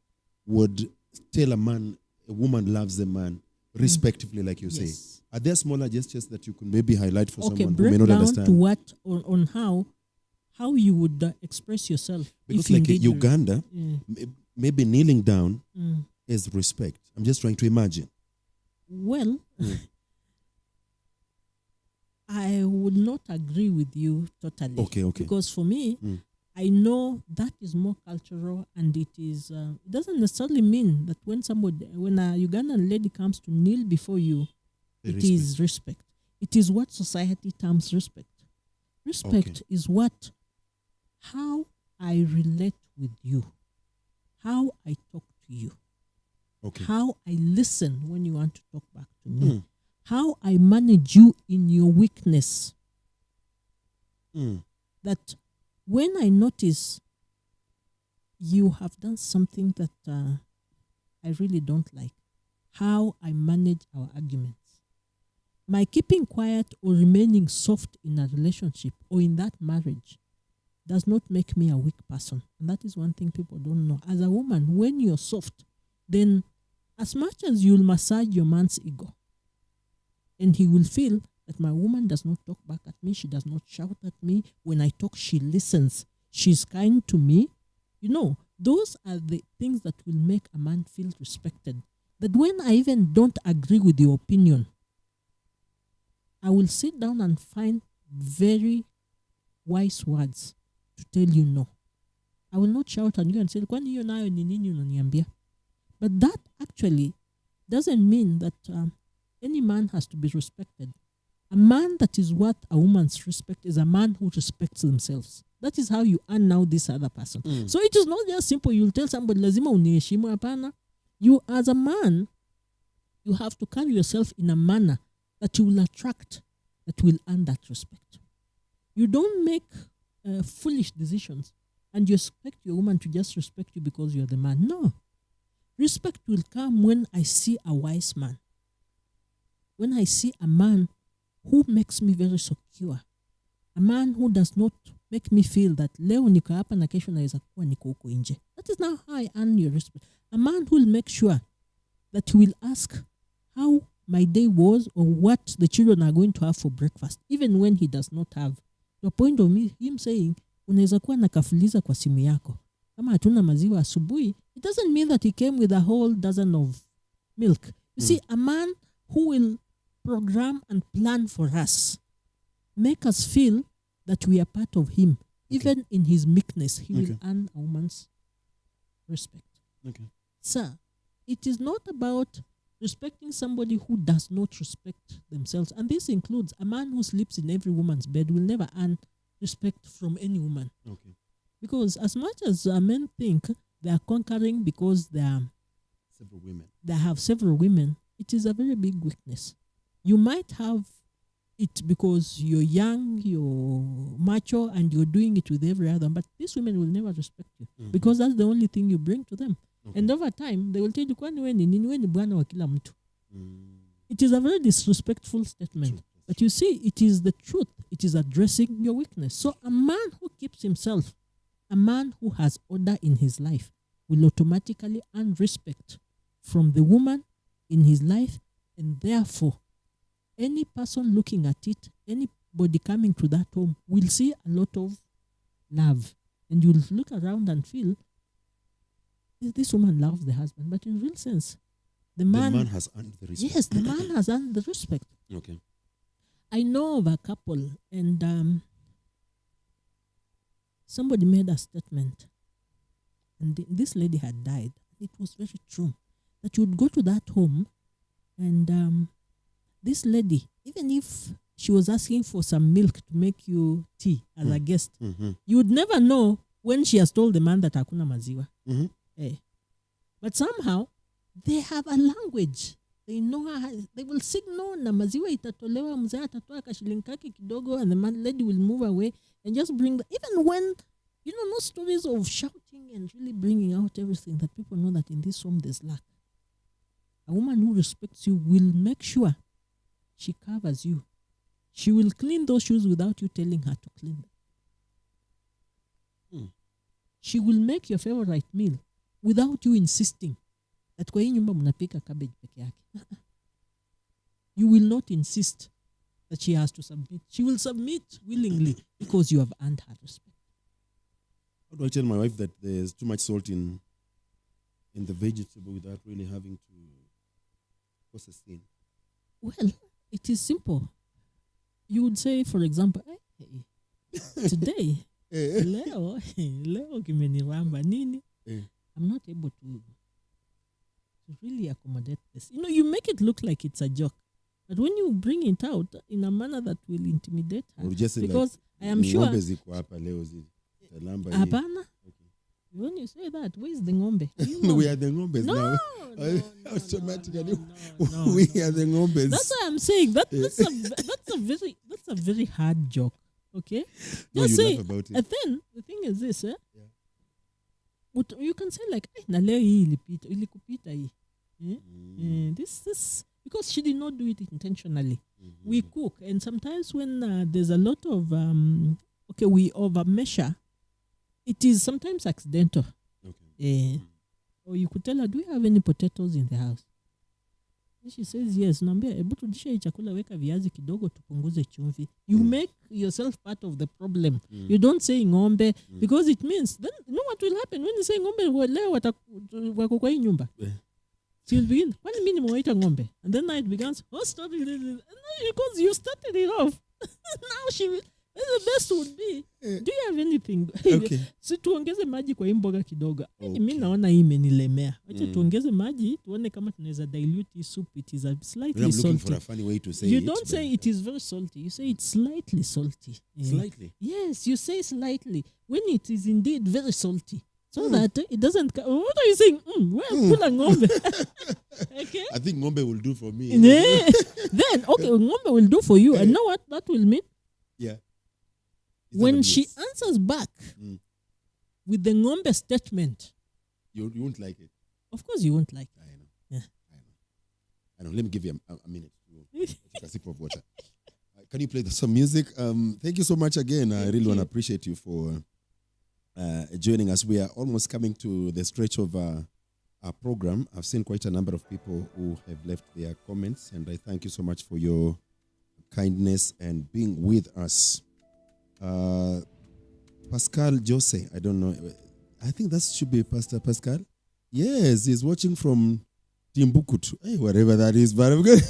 would tell a woman loves a man respectively, like you say? Are there smaller gestures that you could maybe highlight for someone who may not understand? To what on how you would express yourself. Because like in Uganda, maybe kneeling down is respect. I'm just trying to imagine. Well, I would not agree with you totally. Okay. Because for me, I know that is more cultural, and it is. It doesn't necessarily mean that when a Ugandan lady comes to kneel before you, it is respect. It is what society terms respect. Respect is how I relate with you, how I talk to you, how I listen when you want to talk back to me, how I manage you in your weakness. That when I notice you have done something that I really don't like, how I manage our arguments. My keeping quiet or remaining soft in a relationship or in that marriage does not make me a weak person. And that is one thing people don't know. As a woman, when you're soft, then as much as you'll massage your man's ego, and he will feel that my woman does not talk back at me, she does not shout at me. When I talk, she listens. She's kind to me. Those are the things that will make a man feel respected. That when I even don't agree with your opinion, I will sit down and find very wise words to tell you no. I will not shout at you and say, "Kwani hiyo nayo ni nini unaniambia?" But that actually doesn't mean that any man has to be respected. A man that is worth a woman's respect is a man who respects themselves. That is how you earn now this other person. So it is not just simple. You'll tell somebody, lazima uniheshimu. Hapana. You as a man, you have to carry yourself in a manner that you will attract, that will earn that respect. You don't make foolish decisions and you expect your woman to just respect you because you're the man. No. Respect will come when I see a wise man. When I see a man who makes me very secure. A man who does not make me feel that leo niko hapa na kesho naweza kuwa niko huko nje. That is now how I earn your respect. A man who will make sure that he will ask how my day was or what the children are going to have for breakfast, even when he does not have. The point of him saying, unaweza kuwa nakafuliza kwa simu yako. Kama hatuna maziwa asubuhi, it doesn't mean that he came with a whole dozen of milk. You see, a man who will program and plan for us, make us feel that we are part of him. Even in his meekness, he will earn a woman's respect. Okay. Sir, it is not about respecting somebody who does not respect themselves. And this includes a man who sleeps in every woman's bed will never earn respect from any woman. Okay. Because as much as men think they are conquering because they have several women, it is a very big weakness. You might have it because you're young, you're mature, and you're doing it with every other, but these women will never respect you because that's the only thing you bring to them. Okay. And over time, they will tell you, kwani wewe ni nini, wewe ni bwana wa kila mtu. It is a very disrespectful statement. True. But you see, it is the truth. It is addressing your weakness. So a man who keeps himself, a man who has order in his life, will automatically earn respect from the woman in his life, and therefore, any person looking at it, anybody coming to that home will see a lot of love. And you'll look around and feel, this woman loves the husband. But in real sense, the man has earned the respect. Yes, the man has earned the respect. Okay. I know of a couple, and somebody made a statement, and this lady had died. It was very true that you would go to that home, and this lady, even if she was asking for some milk to make you tea as a guest, you would never know when she has told the man that hakuna maziwa. But somehow they have a language. They know how, they will signal na maziwa itatolewa, mzee atatoa kashilingi kake kidogo, and the lady will move away and just bring even when, no stories of shouting and really bringing out everything, that people know that in this home there's lack. A woman who respects you will make sure she covers you. She will clean those shoes without you telling her to clean them. She will make your favorite meal without you insisting that kwa hii nyumba mnapika cabbage peke yake. You will not insist that she has to submit. She will submit willingly because you have earned her respect. How do I tell my wife that there's too much salt in the vegetable without really having to process it? Well, it is simple. You would say, for example, hey, today, leo kimeniramba nini? I'm not able to really accommodate this. You make it look like it's a joke. But when you bring it out in a manner that will intimidate her, because like, I am sure... Hapana. When you say that, where is the ngombe? We are the ngombes now. Automatically, we are the ngombes. That's what I'm saying. That's a very hard joke. Okay? Just say, about it. And then the thing is this, But you can say like, na leo hii ilikupita hii. This because she did not do it intentionally. We cook, and sometimes when there's a lot of we overmeasure, it is sometimes accidental. Okay. Or you could tell her, do we have any potatoes in the house? And she says yes. Naambia, hebu tudisha hii chakula, weka viazi kidogo tupunguze chumvi. You make yourself part of the problem. You don't say ngombe because it means then you know what will happen when you say ngombe leo wako kwa hii nyumba. She will begin, kwani mimi nimewaita ngombe? And then it begins, story, and because you started it off. Now she will, the best would be, do you have anything? Okay. Si tuongeze maji kwa hii mboga kidogo. Mimi naona hii imenilemea. Acha tuongeze maji, tuone kama tunaweza dilute hii soup. It is a slightly salty. I'm looking for a funny way to say you don't say it is very salty. You say it's slightly salty. Slightly? Yes, you say slightly. When it is indeed very salty. So that it doesn't... What are you saying? Kula ngombe. Okay? I think ngombe will do for me. Then, ngombe will do for you. And know what that will mean? Yeah. When she answers back with the ngombe statement... You won't like it. Of course, you won't like it. I know. Yeah. I know. Let me give you a minute to take a sip of water. Can you play some music? Thank you so much again. I really want to appreciate you for joining us. We are almost coming to the stretch of our program. I've seen quite a number of people who have left their comments, and I thank you so much for your kindness and being with us. Pascal Jose, I don't know. I think that should be Pastor Pascal. Yes, he's watching from Timbuktu. Hey, whatever that is, but I'm good.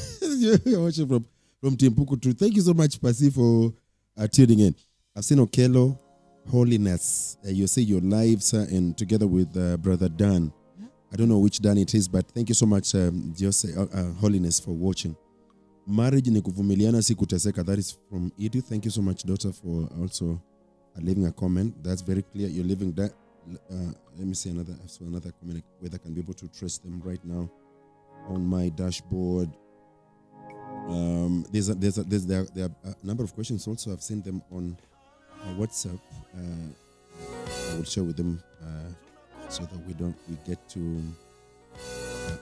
You're watching from Timbuktu. Thank you so much, Pasi, for tuning in. I've seen Okello, Holiness. You say your lives and together with Brother Dan. I don't know which Dan it is, but thank you so much, Jose, Holiness, for watching. Marriage ni kuvumiliana si kuteseka. That is from Edith. Thank you so much, daughter, for also leaving a comment. That's very clear. You're leaving that. Let me see another comment whether I can be able to trace them right now on my dashboard. There are a number of questions also. I've seen them on WhatsApp. I will share with them so that we get to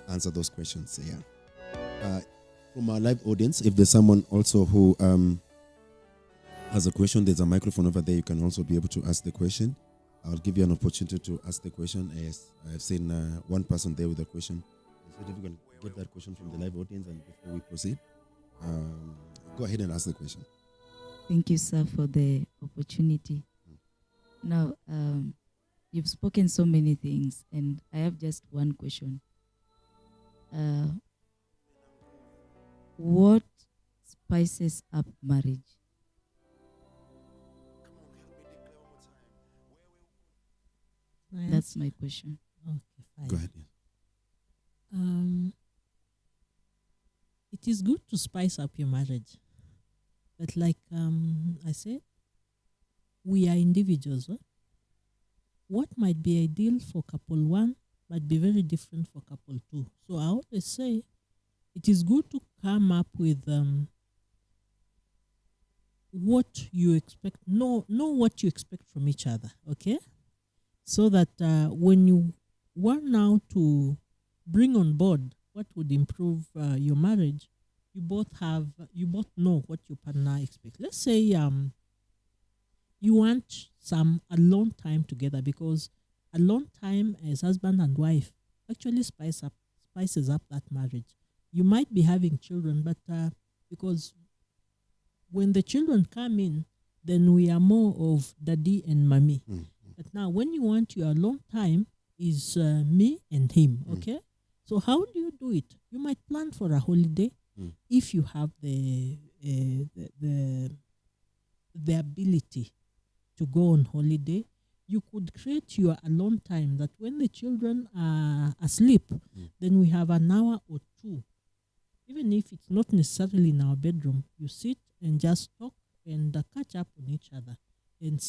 answer those questions. Yeah. From our live audience, if there's someone also who has a question, there's a microphone over there. You can also be able to ask the question. I'll give you an opportunity to ask the question. Yes, I've seen one person there with a question. Is it difficult to get that question from the live audience? And before we proceed, go ahead and ask the question. Thank you, sir, for the opportunity. Now, you've spoken so many things, and I have just one question. What spices up marriage? That's my question. Okay, fine. Go ahead. It is good to spice up your marriage. But like I said, we are individuals. Huh? What might be ideal for couple one might be very different for couple two. So I always say it is good to come up with what you expect. Know what you expect from each other, okay? So that when you want now to bring on board what would improve your marriage, you both know what your partner expects. Let's say you want some alone time together, because alone time as husband and wife actually spices up that marriage. You might be having children, but because when the children come in, then we are more of daddy and mommy. But now when you want your alone time is me and him, okay? So how do you do it? You might plan for a holiday if you have the ability to go on holiday. You could create your alone time that when the children are asleep, then we have an hour or two. Even if it's not necessarily in our bedroom, you sit and just talk and catch up on each other and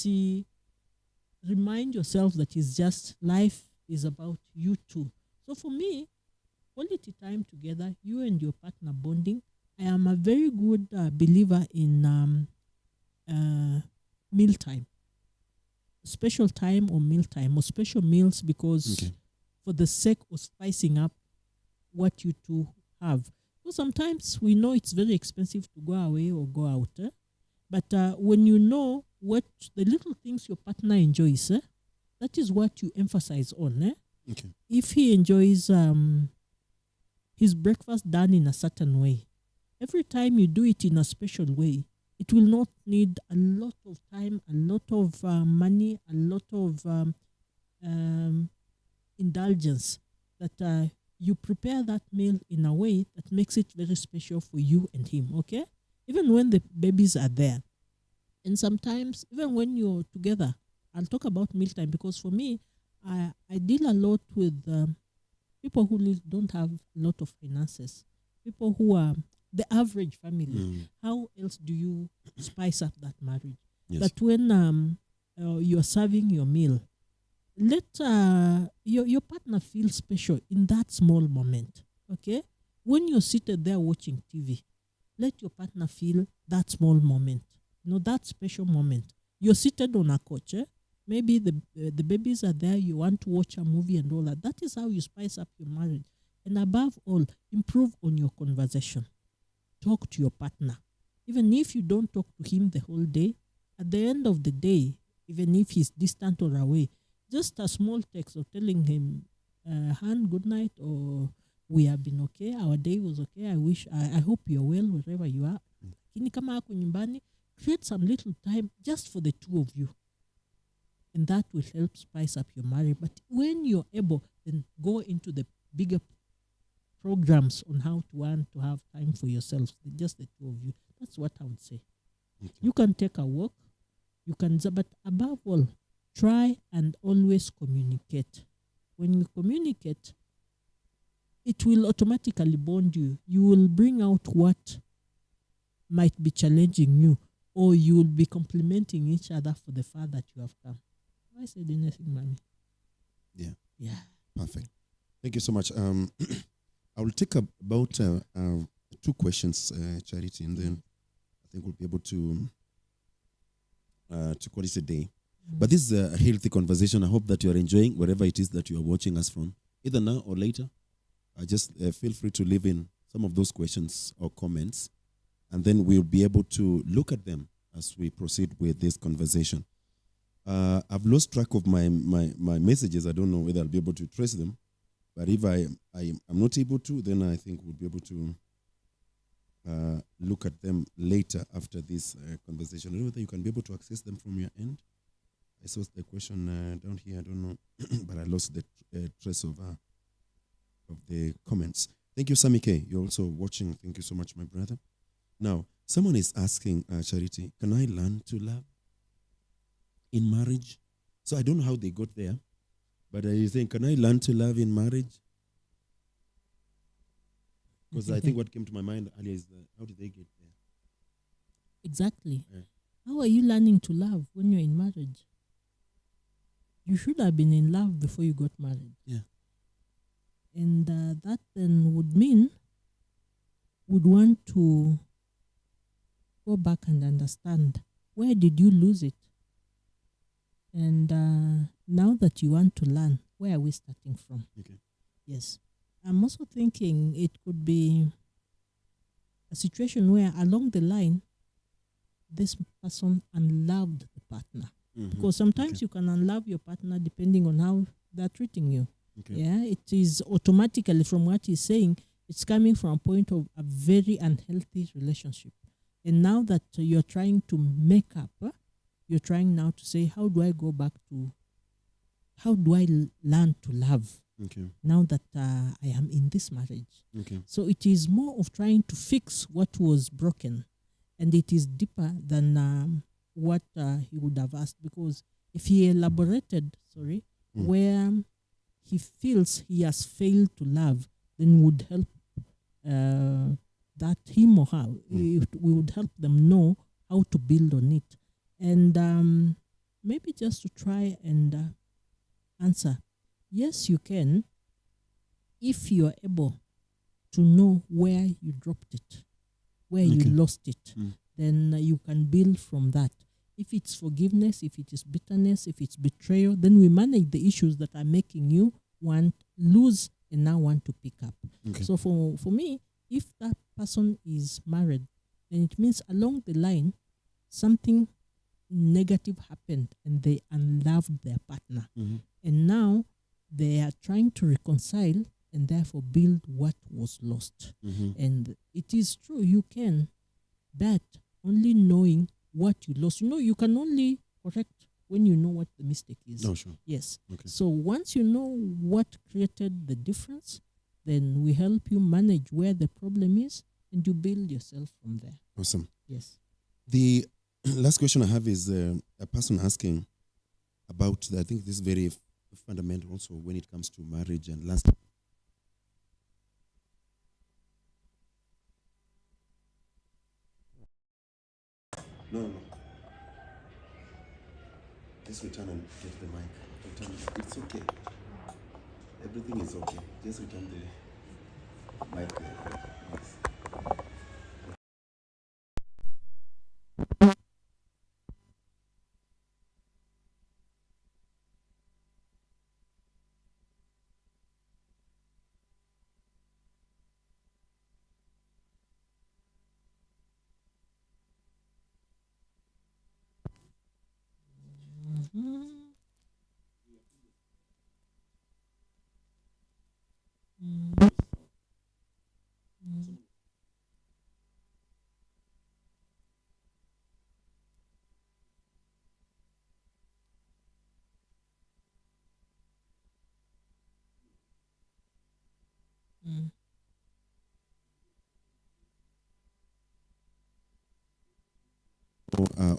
remind yourself that it's just life is about you two. So for me, quality time together, you and your partner bonding. I am a very good believer in mealtime, special time or mealtime or special meals, because for the sake of spicing up what you two have. So sometimes we know it's very expensive to go away or go out, but when you know what the little things your partner enjoys, that is what you emphasize on. If he enjoys his breakfast done in a certain way, every time you do it in a special way, it will not need a lot of time, a lot of money, a lot of indulgence. That you prepare that meal in a way that makes it very special for you and him, okay? Even when the babies are there. And sometimes, even when you're together, I'll talk about mealtime, because for me, I deal a lot with people who don't have a lot of finances, people who are the average family. How else do you spice up that marriage? Yes. That when you're serving your meal, let your partner feel special in that small moment, okay? When you're seated there watching TV, let your partner feel that small moment, that special moment. You're seated on a couch, maybe the babies are there, you want to watch a movie and all that. That is how you spice up your marriage. And above all, improve on your conversation. Talk to your partner. Even if you don't talk to him the whole day, at the end of the day, even if he's distant or away, just a small text of telling him, Han, good night, or we have been okay, our day was okay, I hope you're well wherever you are. Lakini kama ako nyumbani, create some little time just for the two of you. And that will help spice up your marriage. But when you're able, then go into the bigger programs on how to want to have time for yourselves, just the two of you. That's what I would say. Okay. You can take a walk, but above all, try and always communicate. When you communicate, it will automatically bond you. You will bring out what might be challenging you, or you will be complimenting each other for the far that you have come. Have I said anything, Mommy? Yeah. Yeah. Perfect. Thank you so much. I will take about 2 questions, Charity, and then I think we'll be able to call it a day. But this is a healthy conversation. I hope that you are enjoying wherever it is that you are watching us from, either now or later. Just feel free to leave in some of those questions or comments, and then we'll be able to look at them as we proceed with this conversation. I've lost track of my messages. I don't know whether I'll be able to trace them, but if I'm not able to, then I think we'll be able to look at them later after this conversation. I don't know whether you can be able to access them from your end. I saw the question down here. I don't know, but I lost the trace of the comments. Thank you, Sammy K. You're also watching. Thank you so much, my brother. Now, someone is asking, Charity, can I learn to love in marriage? So I don't know how they got there, but you think, can I learn to love in marriage? Because I think what came to my mind earlier is how did they get there? Exactly. Yeah. How are you learning to love when you're in marriage? You should have been in love before you got married. Yeah. And that then would mean would want to go back and understand, where did you lose it? And now that you want to learn, where are we starting from? Okay. Yes. I'm also thinking it could be a situation where along the line, this person unloved the partner. Mm-hmm. Because sometimes you can unlove your partner depending on how they're treating you. Okay. Yeah, it is automatically, from what he's saying, it's coming from a point of a very unhealthy relationship. And now that you're trying to make up, you're trying now to say, how do I learn to love Okay. now that I am in this marriage? Okay. So it is more of trying to fix what was broken. And it is deeper than what he would have asked. Because if he elaborated, where he feels he has failed to love, then would help that him or her, we would help them know how to build on it. And maybe just to try and answer, yes, you can, if you are able to know where you dropped it, where you lost it, then you can build from that. If it's forgiveness, if it is bitterness, if it's betrayal, then we manage the issues that are making you want lose and now want to pick up. Okay. So for me, if that person is married, then it means along the line, something negative happened and they unloved their partner. Mm-hmm. And now they are trying to reconcile and therefore build what was lost. Mm-hmm. And it is true, you can, but only knowing what you lost. You can only correct when you know what the mistake is. Oh, sure. Yes. Okay. So once you know what created the difference, then we help you manage where the problem is and you build yourself from there. Awesome. Yes. The last question I have is a person asking about, I think this is very fundamental also when it comes to marriage and last. No. Just return and get the mic. Return. It's okay. Everything is okay. Just return the mic there. Yes. Mm.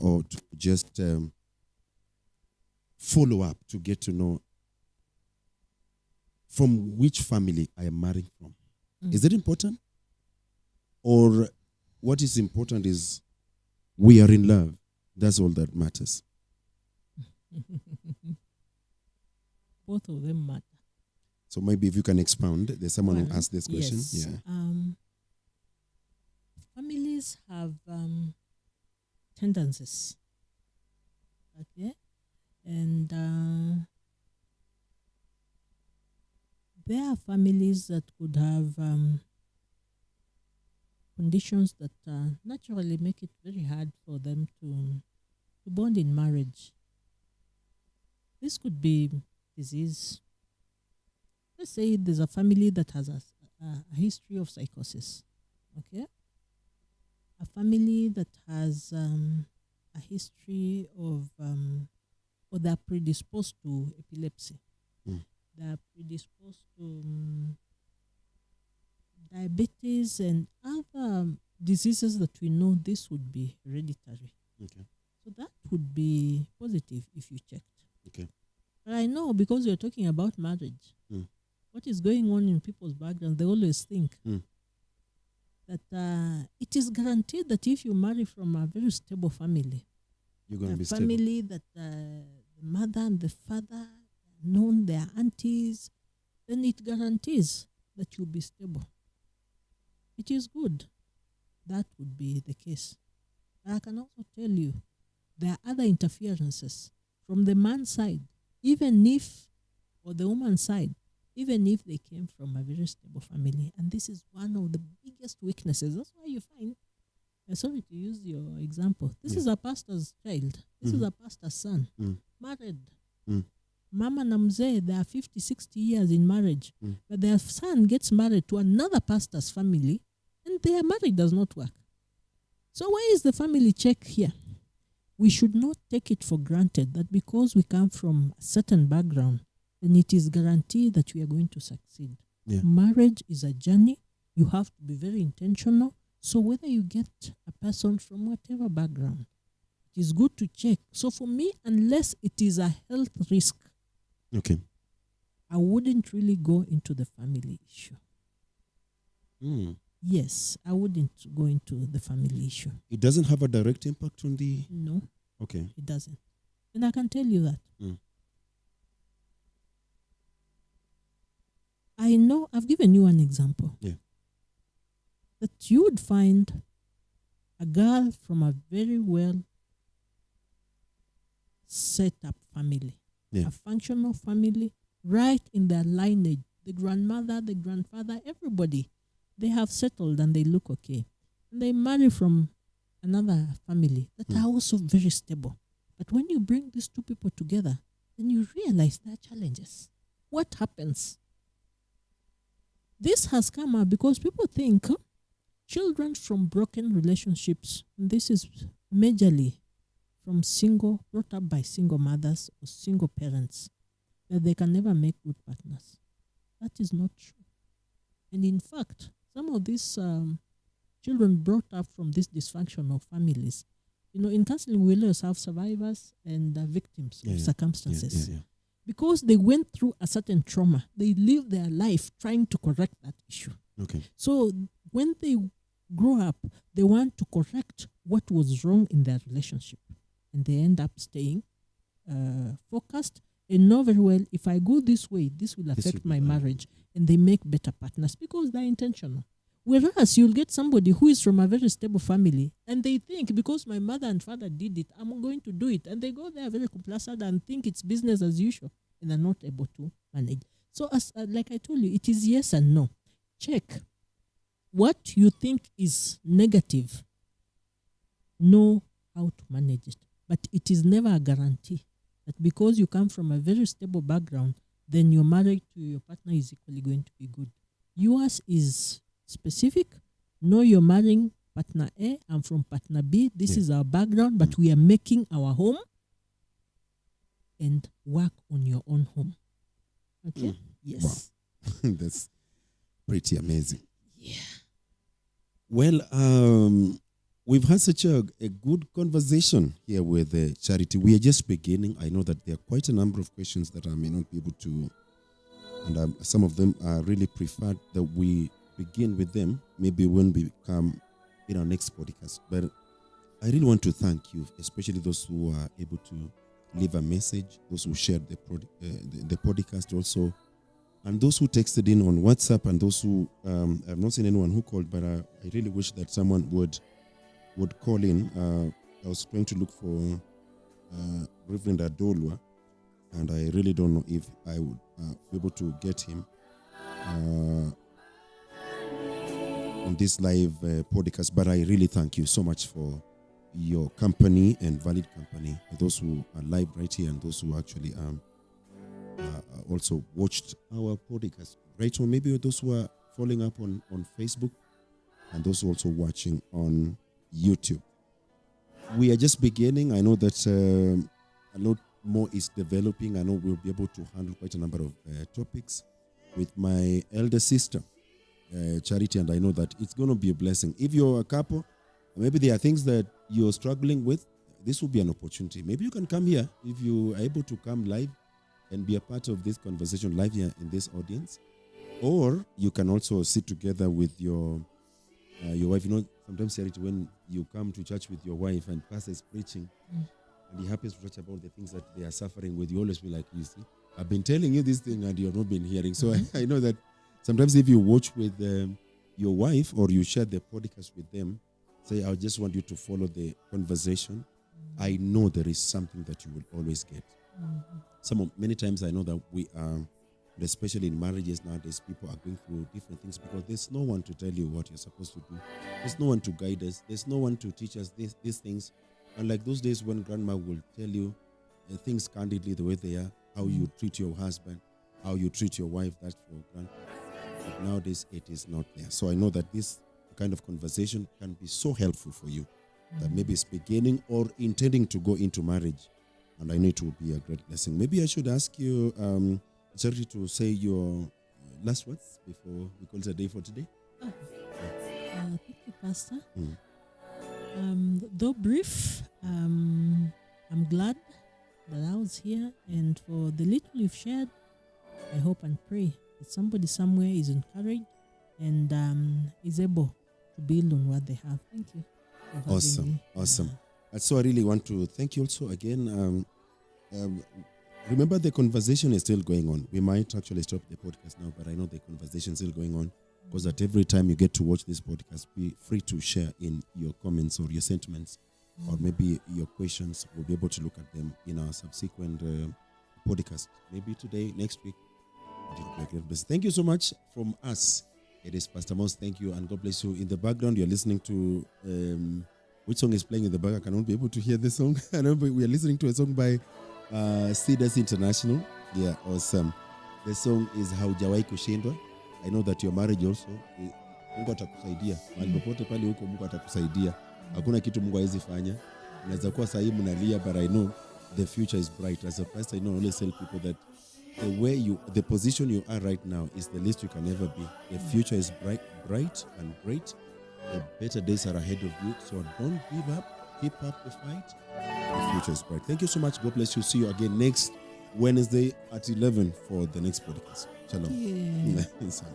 Or to just follow up to get to know from which family I am marrying from. Mm. Is it important? Or what is important is we are in love. That's all that matters. Both of them matter. So maybe if you can expound, there's someone One, who asked this question. yes. Yeah. Families have tendencies. Okay? And there are families that could have conditions that naturally make it very hard for them to bond in marriage. This could be disease. Let's say there's a family that has a history of psychosis. Okay? A family that has a history of, or they're predisposed to epilepsy. Mm. They're predisposed to diabetes and other diseases that we know this would be hereditary. Okay. So that would be positive if you checked. Okay. But I know because you're talking about marriage, what is going on in people's background, they always think that it is guaranteed that if you marry from a very stable family, You're going to a be stable. family that the mother and the father known their aunties, then it guarantees that you'll be stable. It is good. That would be the case. But I can also tell you there are other interferences from the man's side, even if, or the woman's side, even if they came from a very stable family. And this is one of the biggest weaknesses. That's why you find, sorry to use your example, this is a pastor's child. This is a pastor's son, married. Mama na mzee, they are 50, 60 years in marriage. But their son gets married to another pastor's family and their marriage does not work. So where is the family check here? We should not take it for granted that because we come from a certain background, then it is guaranteed that we are going to succeed. Yeah. Marriage is a journey. You have to be very intentional. So whether you get a person from whatever background, it is good to check. So for me, unless it is a health risk, Okay. I wouldn't really go into the family issue. Yes, I wouldn't go into the family issue. It doesn't have a direct impact on the... No, Okay. it doesn't. And I can tell you that. I know, I've given you an example. Yeah. That you would find a girl from a very well set up family, Yeah. a functional family, right in their lineage. The grandmother, the grandfather, everybody, they have settled and they look okay. And they marry from another family that are also very stable. But when you bring these two people together, then you realize there are challenges. What happens? This has come up because people think children from broken relationships, and this is majorly from brought up by single mothers or single parents, that they can never make good partners. That is not true. And in fact, some of these children brought up from these dysfunctional families, in counseling we always have survivors and victims of circumstances. Because they went through a certain trauma, they live their life trying to correct that issue. Okay. So when they grow up, they want to correct what was wrong in their relationship. And they end up staying focused and know very well, if I go this way, this will affect my marriage. And they make better partners because they're intentional. Whereas you'll get somebody who is from a very stable family and they think because my mother and father did it, I'm going to do it. And they go there very complacent and think it's business as usual and they're not able to manage. So as like I told you, it is yes and no. Check what you think is negative. Know how to manage it. But it is never a guarantee that because you come from a very stable background, then your marriage to your partner is equally going to be good. Yours is specific. Know you're marrying partner A, I'm from partner B. This is our background, but we are making our home and work on your own home. Okay? Yes. Wow. Pretty amazing. Yeah. Well, we've had such a good conversation here with Charity. We are just beginning. I know that there are quite a number of questions that I may not be able to, and some of them are really preferred that we begin with them, maybe when we come in our next podcast. But I really want to thank you, especially those who are able to leave a message, those who shared the podcast also, and those who texted in on WhatsApp, and those who I've not seen anyone who called, but I really wish that someone would call in. I was going to look for Reverend Adolwa, and I really don't know if I would be able to get him on this live podcast. But I really thank you so much for your company and valid company, those who are live right here and those who actually also watched our podcast right, or maybe those who are following up on Facebook, and those also watching on YouTube. We are just beginning. I know that a lot more is developing. I know we'll be able to handle quite a number of topics with my elder sister, Charity, and I know that it's going to be a blessing. If you're a couple, maybe there are things that you're struggling with, this will be an opportunity. Maybe you can come here if you are able to come live and be a part of this conversation live here in this audience. Or you can also sit together with your wife. You know, sometimes, Charity, when you come to church with your wife and pastor is preaching, and he happens to touch about the things that they are suffering with, you always be like, you see, I've been telling you this thing and you have not been hearing. So I know that sometimes if you watch with your wife or you share the podcast with them, say, I just want you to follow the conversation. I know there is something that you will always get. Many times I know that we are, especially in marriages nowadays, people are going through different things because there's no one to tell you what you're supposed to do. There's no one to guide us. There's no one to teach us these things. And like those days when grandma will tell you things candidly the way they are, how you treat your husband, how you treat your wife, that's for granted. But nowadays it is not there. So I know that this kind of conversation can be so helpful for you that maybe it's beginning or intending to go into marriage. And I know it will be a great blessing. Maybe I should ask you, Charity, to say your last words before we call it a day for today. Thank you, Pastor. Though brief, I'm glad that I was here, and for the little you've shared, I hope and pray that somebody somewhere is encouraged and is able to build on what they have. Thank you. Awesome. And so I really want to thank you also again. Remember, the conversation is still going on. We might actually stop the podcast now, but I know the conversation is still going on, because at every time you get to watch this podcast, be free to share in your comments or your sentiments, or maybe your questions. We'll be able to look at them in our subsequent podcast. Maybe today, next week. Thank you so much from us. It is Pastor Moss. Thank you, and God bless you. In the background, you're listening to which song is playing in the back? I cannot be able to hear the song. I know, but we are listening to a song by Cedars International. Yeah, awesome. The song is Haujawahi Kushindwa. I know that your marriage also, Mungu atakusaidia. Mahali popote pale huko Mungu atakusaidia. Hakuna kitu Mungu hawezi fanya. Unaweza kuwa sasa hivi mnalia, but I know the future is bright. As a pastor, I know I always tell people that the position you are right now is the least you can ever be. The future is bright and great. The better days are ahead of you. So don't give up. Keep up the fight. The future is bright. Thank you so much. God bless you. See you again next Wednesday at 11 for the next podcast. Shalom. Yeah. Inside.